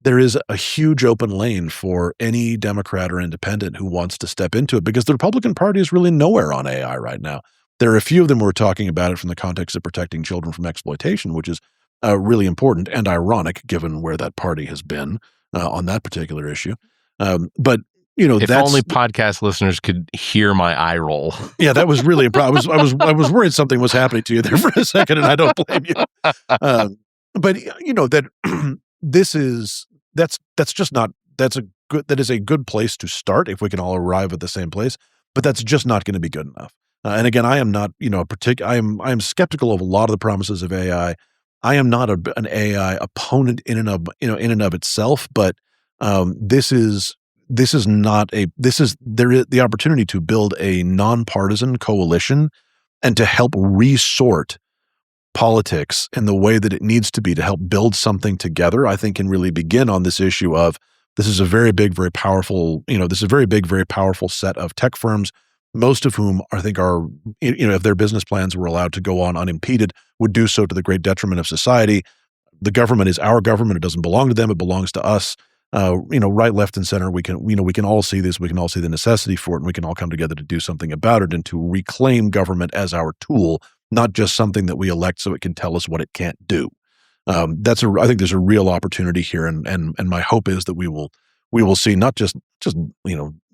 there is a huge open lane for any Democrat or independent who wants to step into it, because the Republican Party is really nowhere on AI right now. There are a few of them who are talking about it from the context of protecting children from exploitation, which is really important and ironic given where that party has been on that particular issue. But
if only podcast listeners could hear my eye roll.
Yeah, that was really impressive. I was worried something was happening to you there for a second, and I don't blame you. But that that is a good place to start if we can all arrive at the same place. But that's just not going to be good enough. And again, I am not, I am skeptical of a lot of the promises of AI. I am not an AI opponent in and of itself, but there is the opportunity to build a nonpartisan coalition and to help resort politics in the way that it needs to be to help build something together. I think can really begin on this issue of, this is a very big, very powerful, very powerful set of tech firms, most of whom I think are, if their business plans were allowed to go on unimpeded, would do so to the great detriment of society. The government is our government. It doesn't belong to them. It belongs to us. Right, left, and center. We can all see this. We can all see the necessity for it, and we can all come together to do something about it and to reclaim government as our tool, not just something that we elect so it can tell us what it can't do. I think there's a real opportunity here, and my hope is that we will see not just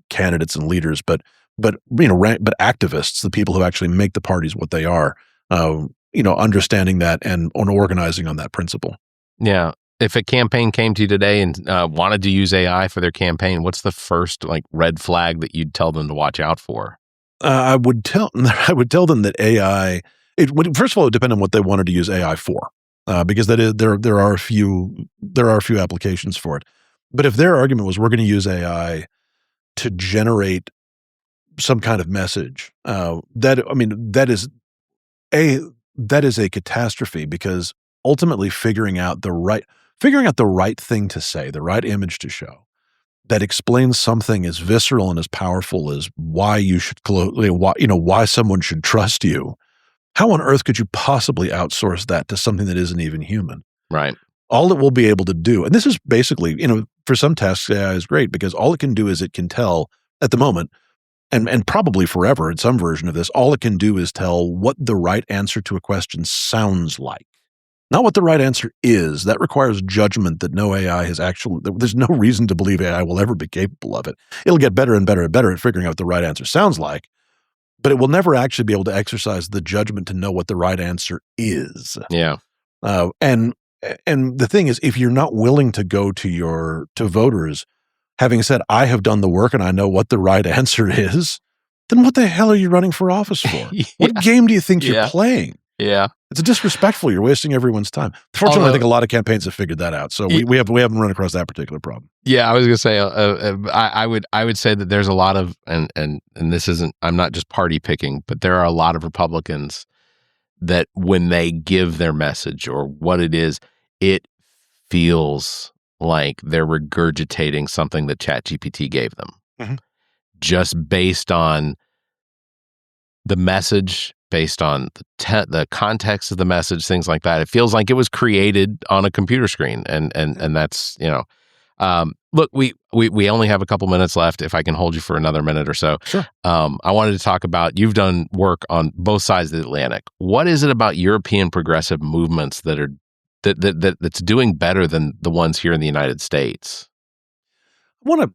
candidates and leaders, but activists, the people who actually make the parties what they are, understanding that and organizing on that principle.
Yeah. If a campaign came to you today and wanted to use AI for their campaign, what's the first red flag that you'd tell them to watch out for?
I would tell them that AI. First of all, it would depend on what they wanted to use AI for, because there are a few applications for it. But if their argument was, we're going to use AI to generate some kind of message, that is a catastrophe, because ultimately figuring out the right thing to say, the right image to show, that explains something as visceral and as powerful as why you should why someone should trust you. How on earth could you possibly outsource that to something that isn't even human?
Right.
All it will be able to do, and this is basically, for some tasks, AI is great because all it can do is it can tell at the moment, and probably forever in some version of this, all it can do is tell what the right answer to a question sounds like. Not what the right answer is. That requires judgment that no AI has there's no reason to believe AI will ever be capable of it. It'll get better and better and better at figuring out what the right answer sounds like, but it will never actually be able to exercise the judgment to know what the right answer is.
Yeah.
And the thing is, if you're not willing to go to voters, having said, I have done the work and I know what the right answer is, then what the hell are you running for office for? Yeah. What game do you think you're playing?
Yeah.
It's disrespectful. You're wasting everyone's time. Fortunately, I think a lot of campaigns have figured that out. So we haven't run across that particular problem.
Yeah, I was going to say, I would say that there's a lot of, and this isn't, I'm not just party picking, but there are a lot of Republicans that when they give their message or what it is, it feels like they're regurgitating something that ChatGPT gave them, just based on the message, based on the context of the message, things like that. It feels like it was created on a computer screen, and that's, look, we only have a couple minutes left. If I can hold you for another minute or so,
Sure.
I wanted to talk about, you've done work on both sides of the Atlantic. What is it about European progressive movements that's doing better than the ones here in the United States?
I want to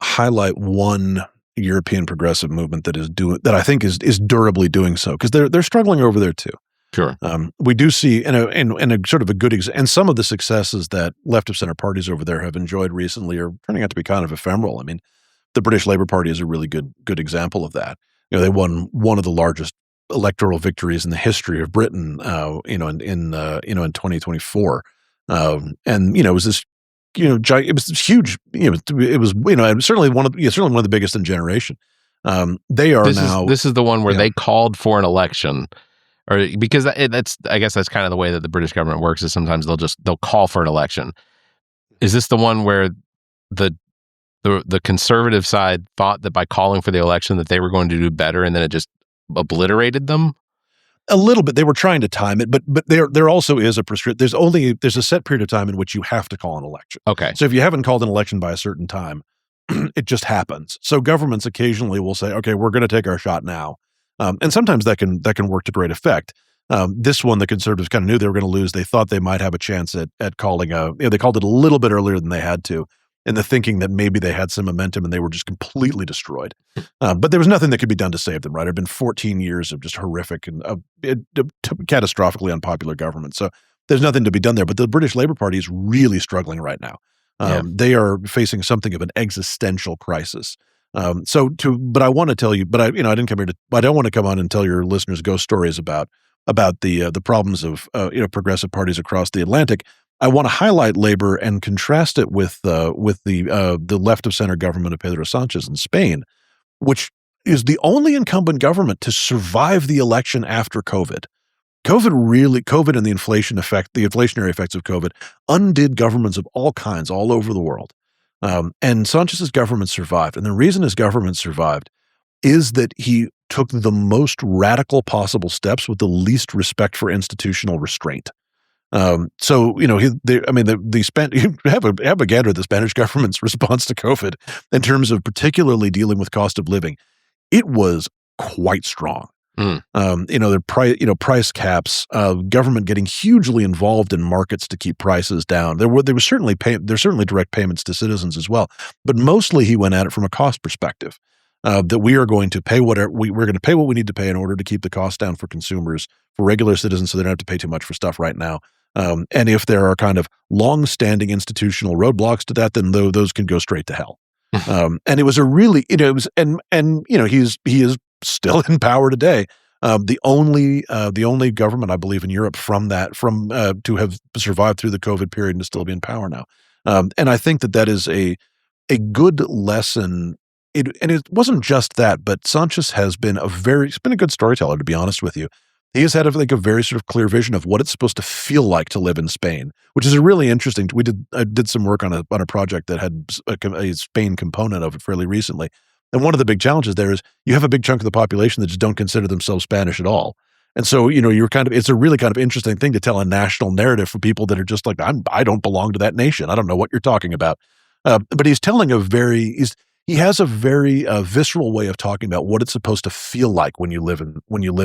highlight one European progressive movement that I think is durably doing so, because they're struggling over there too.
Sure.
We do see in a sort of a good and some of the successes that left of center parties over there have enjoyed recently are turning out to be kind of ephemeral. I mean, the British Labour Party is a really good example of that. They won one of the largest electoral victories in the history of Britain, in 2024, and it was this. It was huge. It was certainly one of the biggest in generation. They are
this is the one where they called for an election, or because I guess that's kind of the way that the British government works, is sometimes they'll call for an election. Is this the one where the conservative side thought that by calling for the election that they were going to do better, and then it just obliterated them?
A little bit. They were trying to time it, but there also is there's a set period of time in which you have to call an election.
Okay.
So if you haven't called an election by a certain time, it just happens. So governments occasionally will say, okay, we're going to take our shot now. And sometimes that can work to great effect. This one, the conservatives kind of knew they were going to lose. They thought they might have a chance at calling they called it a little bit earlier than they had to, in the thinking that maybe they had some momentum, and they were just completely destroyed. But there was nothing that could be done to save them, right? It had been 14 years of just horrific and catastrophically unpopular government. So there's nothing to be done there. But the British Labour Party is really struggling right now. They are facing something of an existential crisis. But I want to tell you, but I didn't come here I don't want to come on and tell your listeners ghost stories about the problems of progressive parties across the Atlantic. I want to highlight Labor and contrast it with the left of center government of Pedro Sanchez in Spain, which is the only incumbent government to survive the election after COVID. COVID and the inflationary effects of COVID undid governments of all kinds all over the world. And Sanchez's government survived. And the reason his government survived is that he took the most radical possible steps with the least respect for institutional restraint. You have a gander at the Spanish government's response to COVID in terms of particularly dealing with cost of living. It was quite strong. The price caps, government getting hugely involved in markets to keep prices down. There's certainly direct payments to citizens as well, but mostly he went at it from a cost perspective. That we are going to pay we're going to pay what we need to pay in order to keep the cost down for consumers, for regular citizens, so they don't have to pay too much for stuff right now. And if there are kind of long-standing institutional roadblocks to that, then those can go straight to hell. And it was a really, he is still in power today. The only government, I believe, in Europe to have survived through the COVID period and to still be in power now. And I think that is a good lesson. And it wasn't just that, but Sanchez he's been a good storyteller, to be honest with you. He has had, I think, a very sort of clear vision of what it's supposed to feel like to live in Spain, which is a really interesting. I did some work on a project that had a Spain component of it fairly recently, and one of the big challenges there is you have a big chunk of the population that just don't consider themselves Spanish at all, and so it's a really kind of interesting thing to tell a national narrative for people that are just like, I don't belong to that nation. I don't know what you're talking about, but he's telling he has a very visceral way of talking about what it's supposed to feel like when you live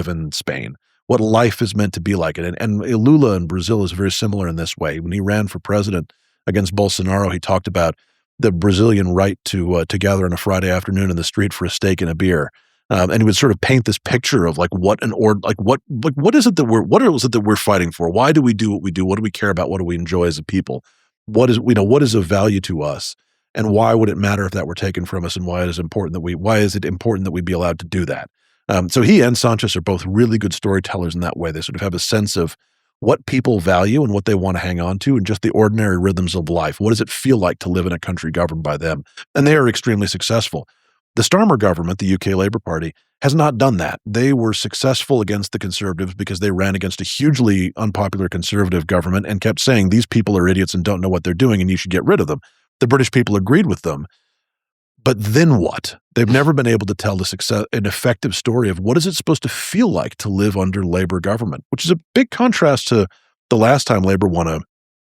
in Spain. What life is meant to be like. And Lula in Brazil is very similar in this way. When he ran for president against Bolsonaro, he talked about the Brazilian right to gather on a Friday afternoon in the street for a steak and a beer. And he would sort of paint this picture of what is it that we're fighting for? Why do we do what we do? What do we care about? What do we enjoy as a people? What is of value to us? And why would it matter if that were taken from us? And why is it important that we be allowed to do that? So he and Sanchez are both really good storytellers in that way. They sort of have a sense of what people value and what they want to hang on to, and just the ordinary rhythms of life. What does it feel like to live in a country governed by them? And they are extremely successful. The Starmer government, the UK Labour Party, has not done that. They were successful against the conservatives because they ran against a hugely unpopular conservative government and kept saying these people are idiots and don't know what they're doing and you should get rid of them. The British people agreed with them. But then what? They've never been able to tell an effective story of what is it supposed to feel like to live under Labour government, which is a big contrast to the last time Labour won a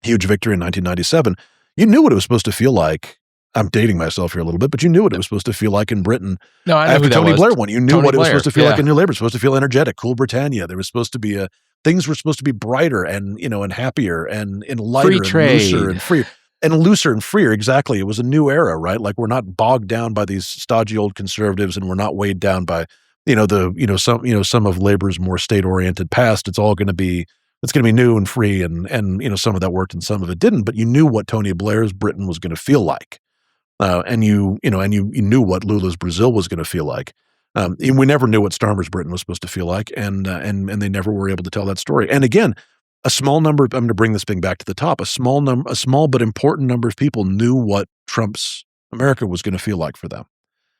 huge victory in 1997. You knew what it was supposed to feel like. I'm dating myself here a little bit, but you knew what it was supposed to feel like in Britain.
No, I know
after
who that
Tony
was.
Blair won. You knew
Tony
what it was
Blair,
supposed to feel
yeah.
like in New Labour. It was supposed to feel energetic, cool Britannia. There was supposed to be things were supposed to be brighter and happier and lighter
Free
and
trade.
looser and freer. And looser and freer, exactly. It was a new era, right? Like we're not bogged down by these stodgy old conservatives, and we're not weighed down by some of Labor's more state-oriented past. It's going to be new and free, and some of that worked and some of it didn't. But you knew what Tony Blair's Britain was going to feel like, and you knew what Lula's Brazil was going to feel like. We never knew what Starmer's Britain was supposed to feel like, and they never were able to tell that story. And again, a small number, I'm going to bring this thing back to the top, a small but important number of people knew what Trump's America was going to feel like for them.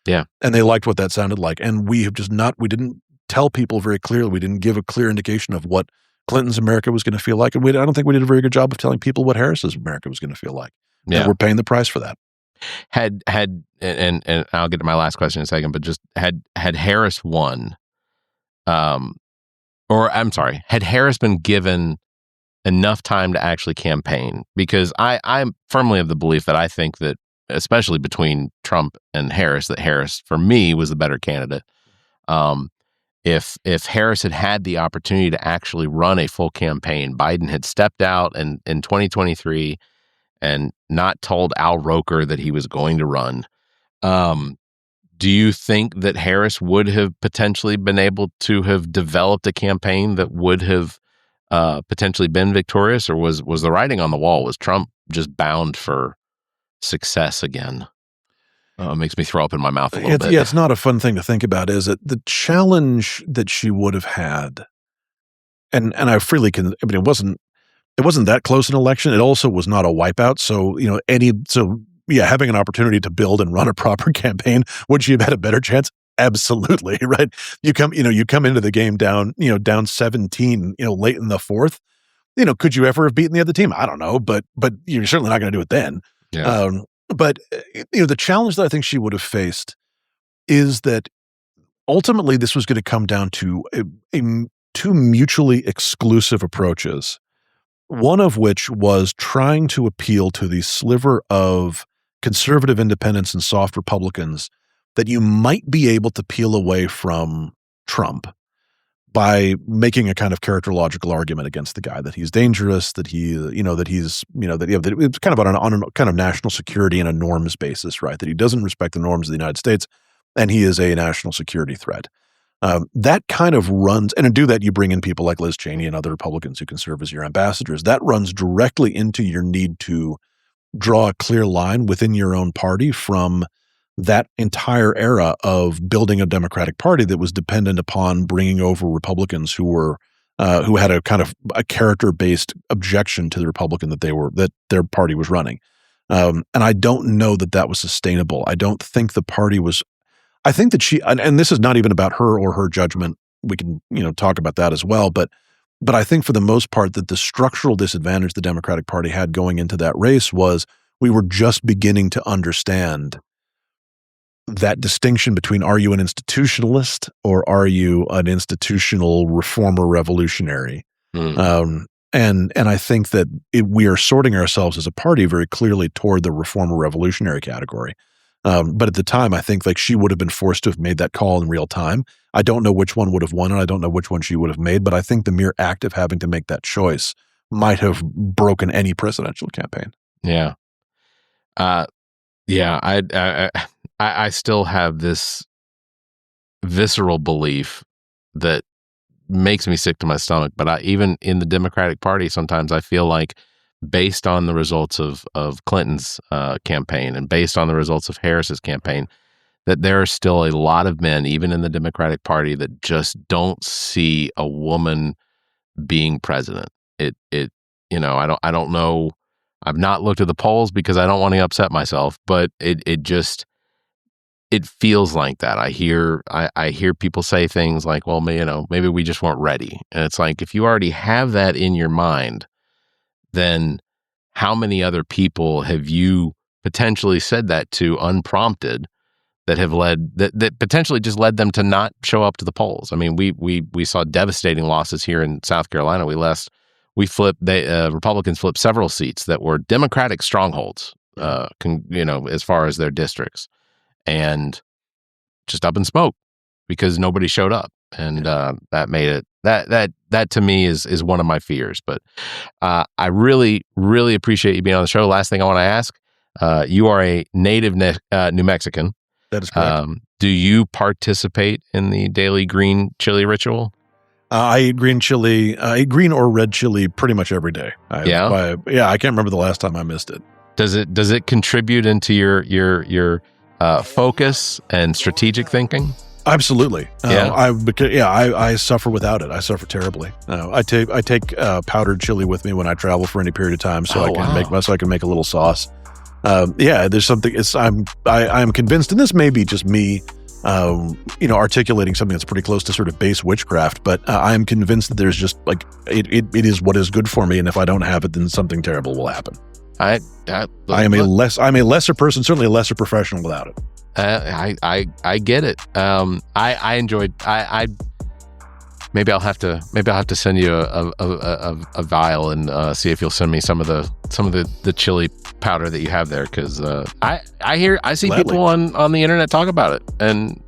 Yeah.
And they liked what that sounded like. And we didn't tell people very clearly, we didn't give a clear indication of what Clinton's America was going to feel like. And I don't think we did a very good job of telling people what Harris's America was going to feel like.
Yeah.
And we're paying the price for that.
And I'll get to my last question in a second, but just had Harris won, had Harris been given enough time to actually campaign? Because I'm firmly of the belief that I think that, especially between Trump and Harris, that Harris, for me, was the better candidate. If Harris had the opportunity to actually run a full campaign, Biden had stepped out in 2023 and not told Al Roker that he was going to run. Do you think that Harris would have potentially been able to have developed a campaign that would have potentially been victorious, or was the writing on the wall? Was Trump just bound for success again? It makes me throw up in my mouth a little bit.
Yeah, it's not a fun thing to think about, is it? The challenge that she would have had, and I freely can. I mean, it wasn't that close an election. It also was not a wipeout. So having an opportunity to build and run a proper campaign, would she have had a better chance? Absolutely, right? You come into the game down 17, late in the fourth. Could you ever have beaten the other team? I don't know, but you're certainly not going to do it then.
Yeah.
But the challenge that I think she would have faced is that ultimately this was going to come down to two mutually exclusive approaches. One of which was trying to appeal to the sliver of conservative independents and soft Republicans that you might be able to peel away from Trump by making a kind of characterological argument against the guy, that he's dangerous, that it's kind of on a kind of national security and a norms basis, right? That he doesn't respect the norms of the United States, and he is a national security threat. That kind of runs, and to do that, you bring in people like Liz Cheney and other Republicans who can serve as your ambassadors. That runs directly into your need to draw a clear line within your own party from that entire era of building a Democratic Party that was dependent upon bringing over Republicans who had a kind of a character-based objection to the Republican that their party was running. And I don't know that was sustainable. I don't think the party was. I think that and this is not even about her or her judgment. We can, talk about that as well. But I think for the most part that the structural disadvantage the Democratic Party had going into that race was we were just beginning to understand that distinction between, are you an institutionalist or are you an institutional reformer revolutionary? And I think that we are sorting ourselves as a party very clearly toward the reformer revolutionary category. But at the time, I think she would have been forced to have made that call in real time. I don't know which one would have won, and I don't know which one she would have made, but I think the mere act of having to make that choice might have broken any presidential campaign.
Yeah. I still have this visceral belief that makes me sick to my stomach, but even in the Democratic Party, sometimes I feel like, based on the results of Clinton's campaign and based on the results of Harris's campaign, that there are still a lot of men, even in the Democratic Party, that just don't see a woman being president. I don't know. I've not looked at the polls because I don't want to upset myself, but it just, it feels like that. I hear people say things like, well, maybe we just weren't ready. And it's like, if you already have that in your mind, then how many other people have you potentially said that to unprompted that have led that potentially just led them to not show up to the polls? I mean, we saw devastating losses here in South Carolina. Republicans flipped several seats that were Democratic strongholds, as far as their districts, and just up in smoke because nobody showed up. And that made it that to me is one of my fears. But I really, really appreciate you being on the show. Last thing I want to ask, you are a native New Mexican.
That is correct.
Do you participate in the daily green chili ritual?
I eat green chili. I eat green or red chili pretty much every day. I can't remember the last time I missed it.
Does it contribute into your focus and strategic thinking?
Absolutely. I suffer without it. I suffer terribly. I take powdered chili with me when I travel for any period of time, so I can make a little sauce. There's something. I'm convinced, and this may be just me, articulating something that's pretty close to sort of base witchcraft. But I'm convinced that there's just like it is what is good for me, and if I don't have it, then something terrible will happen. I'm a lesser person, certainly a lesser professional without it.
I get it. I enjoyed. Maybe I'll have to send you a vial and see if you'll send me some of the chili powder that you have there, because I see
Gladly.
people on the internet talk about it, and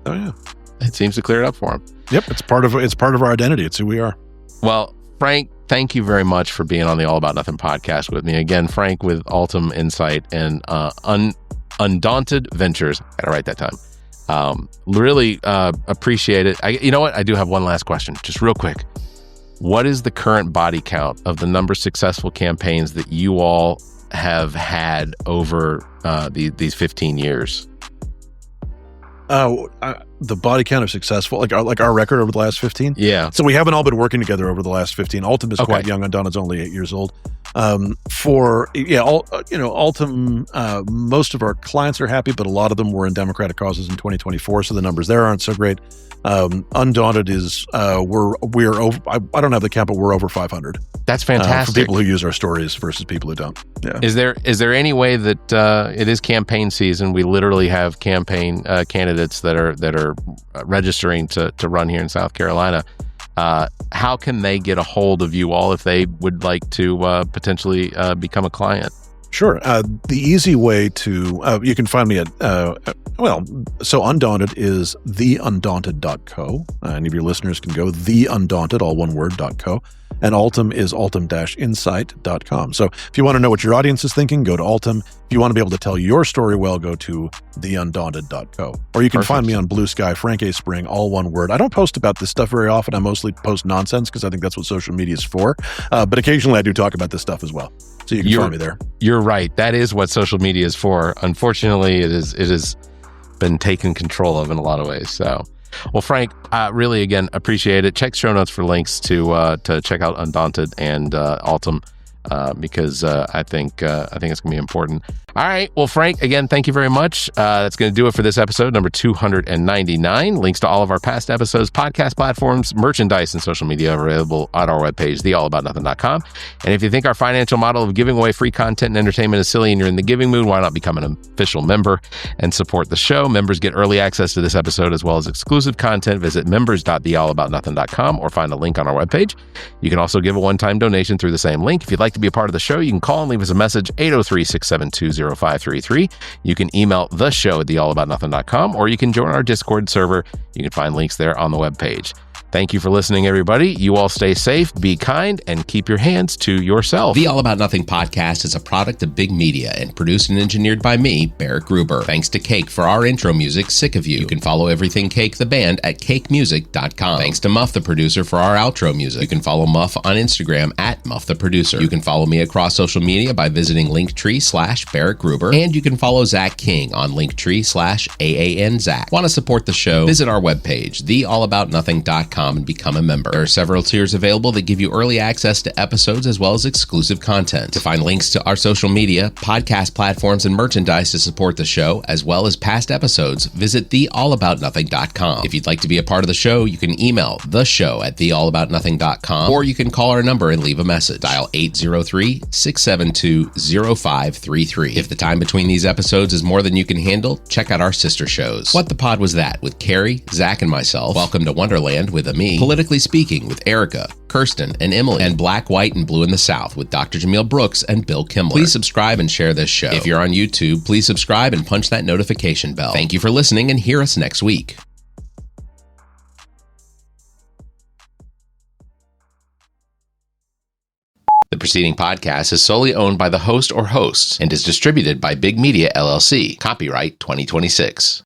it seems to clear it up for them.
Yep, it's part of our identity. It's who we are.
Well, Frank, thank you very much for being on the All About Nothing podcast with me again. Frank with Altum Insight and Undaunted Ventures. Gotta write that time. Really appreciate it. You know what? I do have one last question, just real quick. What is the current body count of the number of successful campaigns that you all have had over these 15 years?
The body count of successful, like our record over the last 15.
Yeah.
So we haven't all been working together over the last 15. Altum is quite young. Undaunted's only 8 years old. Altum, most of our clients are happy, but a lot of them were in Democratic causes in 2024, so the numbers there aren't so great. Undaunted is we're over. I don't have the count, but we're over 500.
That's fantastic.
For people who use our stories versus people who don't. Yeah.
Is there any way that it is campaign season? We literally have campaign candidates that are registering to run here in South Carolina. How can they get a hold of you all if they would like to potentially become a client?
Sure. The easy way to, you can find me at, so Undaunted is theundaunted.co. Any of your listeners can go theundaunted, all one word, .co. And Altum is altum-insight.com. So if you want to know what your audience is thinking, go to Altum. If you want to be able to tell your story well, go to theundaunted.co. Or you can find me on Blue Sky, Frank A. Spring, all one word. I don't post about this stuff very often. I mostly post nonsense because I think that's what social media is for. But occasionally I do talk about this stuff as well. So you can find me there. You're
right. That is what social media is for. Unfortunately, it has been taken control of in a lot of ways. So, well, Frank, really, again, appreciate it. Check show notes for links to check out Undaunted and Altum because I think it's going to be important. All right. Well, Frank, again, thank you very much. That's going to do it for this episode, number 299. Links to all of our past episodes, podcast platforms, merchandise, and social media are available on our webpage, theallaboutnothing.com. And if you think our financial model of giving away free content and entertainment is silly and you're in the giving mood, why not become an official member and support the show? Members get early access to this episode as well as exclusive content. Visit members.theallaboutnothing.com or find a link on our webpage. You can also give a one-time donation through the same link. If you'd like to be a part of the show, you can call and leave us a message, 803-672-0533. You can email the show at theallaboutnothing.com, or you can join our Discord server. You can find links there on the webpage. Thank you for listening, everybody. You all stay safe, be kind, and keep your hands to yourself. The All About Nothing podcast is a product of Big Media and produced and engineered by me, Barrett Gruber. Thanks to Cake for our intro music, Sick of You. You can follow Everything Cake the band at cakemusic.com. Thanks to Muff the producer for our outro music. You can follow Muff on Instagram at Muff the producer. You can follow me across social media by visiting Linktree/Barrett Gruber. And you can follow Zach King on Linktree/AAN Zach. Want to support the show? Visit our webpage, theallaboutnothing.com. allaboutothing.com and become a member. There are several tiers available that give you early access to episodes as well as exclusive content. To find links to our social media, podcast platforms, and merchandise to support the show, as well as past episodes, visit theallaboutnothing.com. If you'd like to be a part of the show, you can email the show at theallaboutnothing.com, or you can call our number and leave a message. Dial 803-672-0533. If the time between these episodes is more than you can handle, check out our sister shows. What the Pod Was That with Carrie, Zach, and myself. Welcome to Wonderland with Ami. Politically Speaking with Erica, Kirsten, and Emily. And Black, White, and Blue in the South with Dr. Jameel Brooks and Bill Kimmler. Please subscribe and share this show. If you're on YouTube, please subscribe and punch that notification bell. Thank you for listening, and hear us next week. The preceding podcast is solely owned by the host or hosts and is distributed by Big Media, LLC. Copyright 2026.